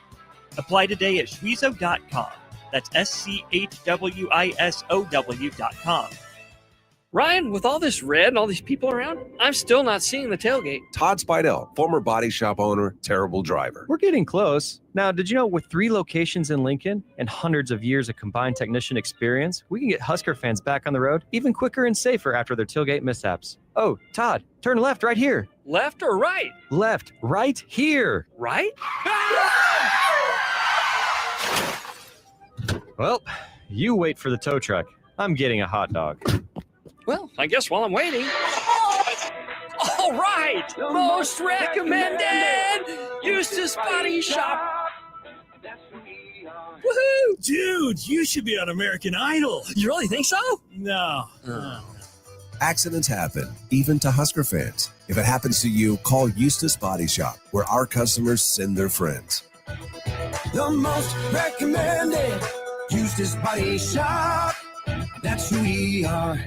Apply today at schweizo.com. That's SCHWISOW.com. Ryan, with all this red and all these people around, I'm still not seeing the tailgate. Todd Spidell, former body shop owner, terrible driver. We're getting close. Now, did you know with 3 locations in Lincoln and hundreds of years of combined technician experience, we can get Husker fans back on the road even quicker and safer after their tailgate mishaps? Oh, Todd, turn left right here. Left or right? Left, right here. Right? Well, you wait for the tow truck. I'm getting a hot dog. Well, I guess while I'm waiting. All right! Most recommended! Eustace Body Shop! Woohoo! Dude, you should be on American Idol. You really think so? No. Accidents happen, even to Husker fans. If it happens to you, call Eustace Body Shop, where our customers send their friends. The most recommended Eustace Body Shop. That's who we are.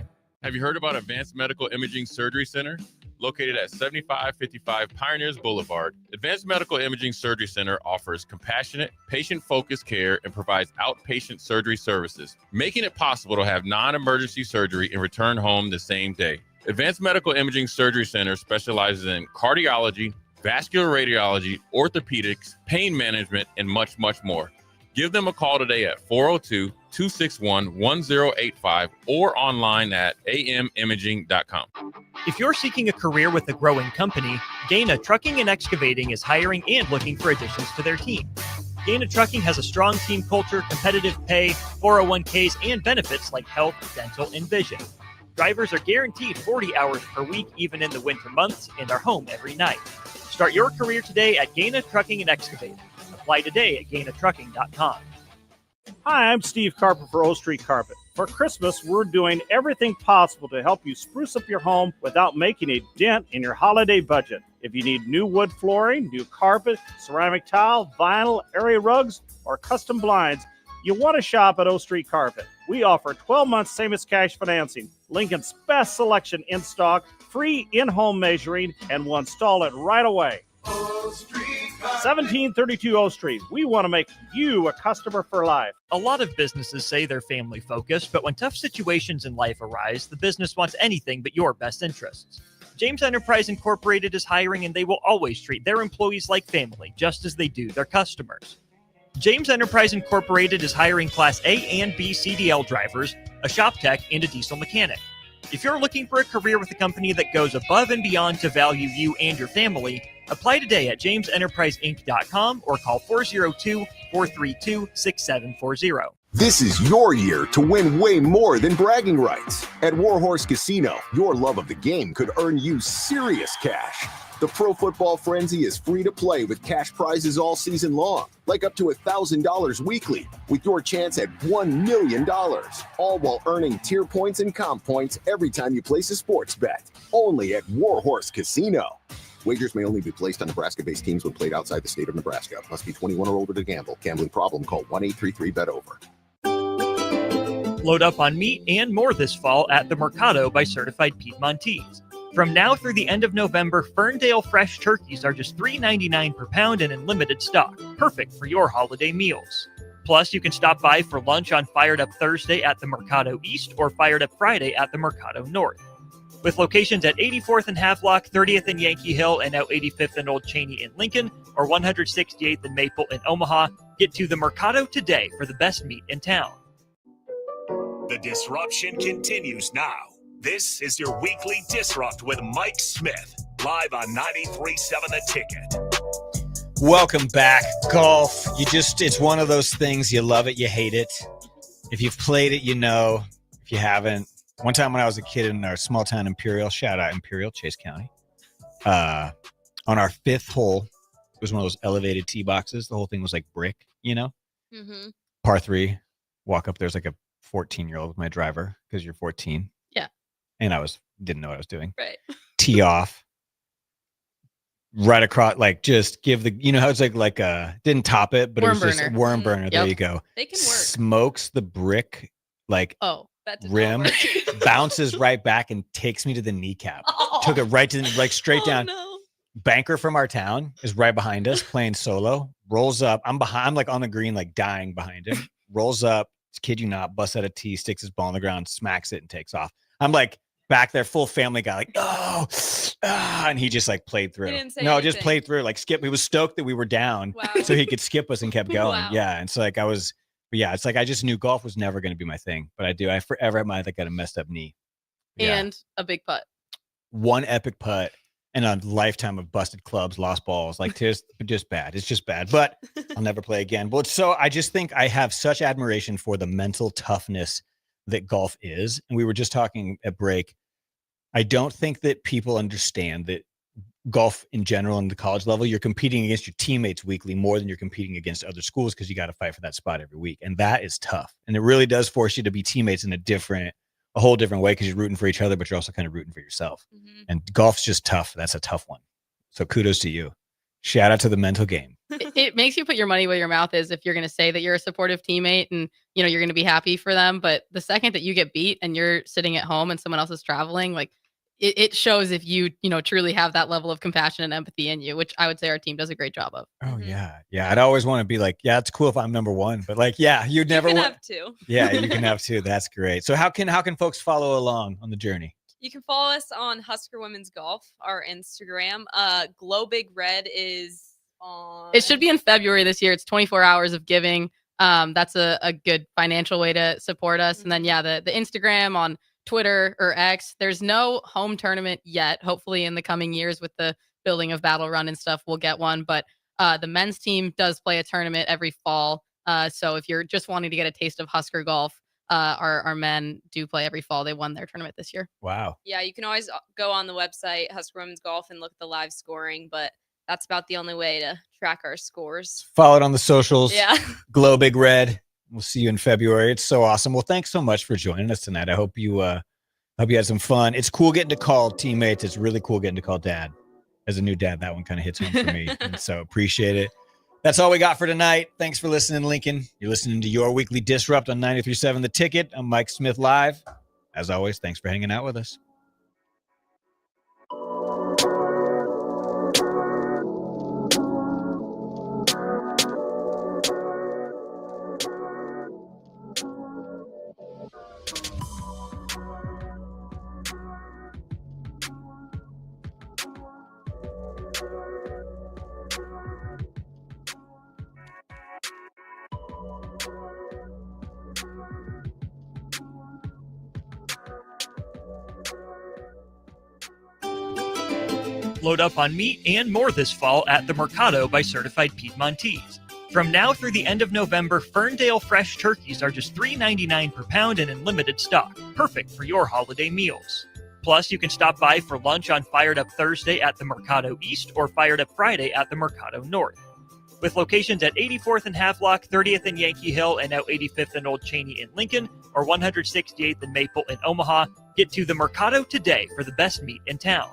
Have you heard about Advanced Medical Imaging Surgery Center? Located at 7555 Pioneers Boulevard, Advanced Medical Imaging Surgery Center offers compassionate, patient-focused care and provides outpatient surgery services, making it possible to have non-emergency surgery and return home the same day. Advanced Medical Imaging Surgery Center specializes in cardiology, vascular radiology, orthopedics, pain management, and much, much more. Give them a call today at 402-261-1085 or online at amimaging.com. If you're seeking a career with a growing company, Gaina Trucking and Excavating is hiring and looking for additions to their team. Gaina Trucking has a strong team culture, competitive pay, 401ks, and benefits like health, dental, and vision. Drivers are guaranteed 40 hours per week, even in the winter months, and are home every night. Start your career today at Gaina Trucking and Excavating. Apply today at GainaTrucking.com. Hi, I'm Steve Carper for O Street Carpet. For Christmas, we're doing everything possible to help you spruce up your home without making a dent in your holiday budget. If you need new wood flooring, new carpet, ceramic tile, vinyl, area rugs, or custom blinds, you want to shop at O Street Carpet. We offer 12 months same-as-cash financing, Lincoln's best selection in stock, free in-home measuring, and we'll install it right away. 1732 O Street. We want to make you a customer for life. A lot of businesses say they're family focused, but when tough situations in life arise, the business wants anything but your best interests. James Enterprise Incorporated is hiring, and they will always treat their employees like family, just as they do their customers. James Enterprise Incorporated is hiring Class A and B CDL drivers, a shop tech, and a diesel mechanic. If you're looking for a career with a company that goes above and beyond to value you and your family, apply today at jamesenterpriseinc.com or call 402-432-6740. This is your year to win way more than bragging rights. At Warhorse Casino, your love of the game could earn you serious cash. The Pro Football Frenzy is free to play with cash prizes all season long, like up to $1,000 weekly, with your chance at $1 million, all while earning tier points and comp points every time you place a sports bet. Only at Warhorse Casino. Wagers may only be placed on Nebraska-based teams when played outside the state of Nebraska. Must be 21 or older to gamble. Gambling problem? Call 1-833-BET-OVER. Load up on meat and more this fall at the Mercado by Certified Piedmontese. From now through the end of November, Ferndale fresh turkeys are just $3.99 per pound and in limited stock, perfect for your holiday meals. Plus, you can stop by for lunch on Fired Up Thursday at the Mercado East or Fired Up Friday at the Mercado North. With locations at 84th and Havelock, 30th and Yankee Hill, and now 85th and Old Cheney in Lincoln, or 168th and Maple in Omaha, get to the Mercado today for the best meat in town. The disruption continues now. This is your weekly Disrupt with Mike Smith, live on 93.7 The Ticket. Welcome back. Golf, it's one of those things, you love it, you hate it. If you've played it, you know. If you haven't, one time when I was a kid in our small town Imperial, shout out Imperial, Chase County, on our fifth hole, it was one of those elevated tee boxes. The whole thing was like brick, you know? Mm-hmm. Par 3, walk up, there's like a 14-year-old with my driver, because you're 14. Yeah. And I didn't know what I was doing. Right. Tee off. Right across, like just give the, how it's like didn't top it, but Worm it was just burner. a worm burner. There Yep. you go. They can work. Smokes the brick, like that did rim, not work. bounces right back and takes me to the kneecap. Oh. Took it right to like straight down. No. Banker from our town is right behind us playing solo. Rolls up. I'm like on the green, like dying behind him. Rolls up. Kid you not, busts out a tee, sticks his ball on the ground, smacks it, and takes off. I'm like back there, full family guy, like, and he just like played through. didn't say Just anything. played through, like skip. He was stoked that we were down, Wow. so he could skip us and kept going. Wow. Yeah, and so like it's like I just knew golf was never going to be my thing, but I forever had I got a messed up knee. Yeah. And a big putt. One epic putt and a lifetime of busted clubs, lost balls, like just bad. It's just bad, but I'll never play again. But so I just think I have such admiration for the mental toughness that golf is. And we were just talking at break. I don't think that people understand that golf in general and the college level, you're competing against your teammates weekly more than you're competing against other schools because you got to fight for that spot every week. And that is tough. And it really does force you to be teammates in a whole different way because you're rooting for each other, but you're also kind of rooting for yourself. Mm-hmm. And golf's just tough. That's a tough one. So kudos to you. Shout out to the mental game. It makes you put your money where your mouth is if you're going to say that you're a supportive teammate and you're going to be happy for them. But the second that you get beat and you're sitting at home and someone else is traveling, like it shows if you truly have that level of compassion and empathy in you, which I would say our team does a great job of. Oh yeah. I'd always want to be like, yeah, it's cool if I'm number one, but like, yeah, you'd never You can want have two. Yeah, you can have two. That's great. So how can folks follow along on the journey? You can follow us on Husker Women's Golf, our Instagram. Glow Big Red is on. It should be in February this year. It's 24 hours of giving. That's a good financial way to support us. And then, the Instagram on Twitter or X. There's no home tournament yet. Hopefully in the coming years with the building of Battle Run and stuff, we'll get one. But the men's team does play a tournament every fall. So if you're just wanting to get a taste of Husker golf, our men do play every fall. They won their tournament this year. Wow. Yeah, you can always go on the website, Husker Women's Golf, and look at the live scoring, but that's about the only way to track our scores. Follow it on the socials. Yeah. Glow Big Red. We'll see you in February. It's so awesome. Well, thanks so much for joining us tonight. I hope you had some fun. It's cool getting to call teammates. It's really cool getting to call dad. As a new dad, that one kind of hits home for me. And so appreciate it. That's all we got for tonight. Thanks for listening, Lincoln. You're listening to Your Weekly Disrupt on 93.7 The Ticket. I'm Mike Smith live. As always, thanks for hanging out with us. Load up on meat and more this fall at the Mercado by Certified Piedmontese. From now through the end of November, Ferndale fresh turkeys are just $3.99 per pound and in limited stock, perfect for your holiday meals. Plus, you can stop by for lunch on Fired Up Thursday at the Mercado East or Fired Up Friday at the Mercado North. With locations at 84th and Havelock, 30th and Yankee Hill, and now 85th and Old Cheney in Lincoln, or 168th and Maple in Omaha, get to the Mercado today for the best meat in town.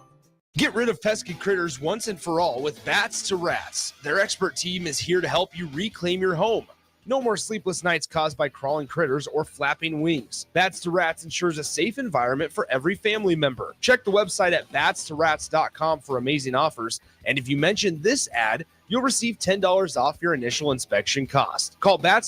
Get rid of pesky critters once and for all with Bats to Rats. Their expert team is here to help you reclaim your home. No more sleepless nights caused by crawling critters or flapping wings. Bats to Rats ensures a safe environment for every family member. Check the website at batstoRats.com for amazing offers. And if you mention this ad, you'll receive $10 off your initial inspection cost. Call Bats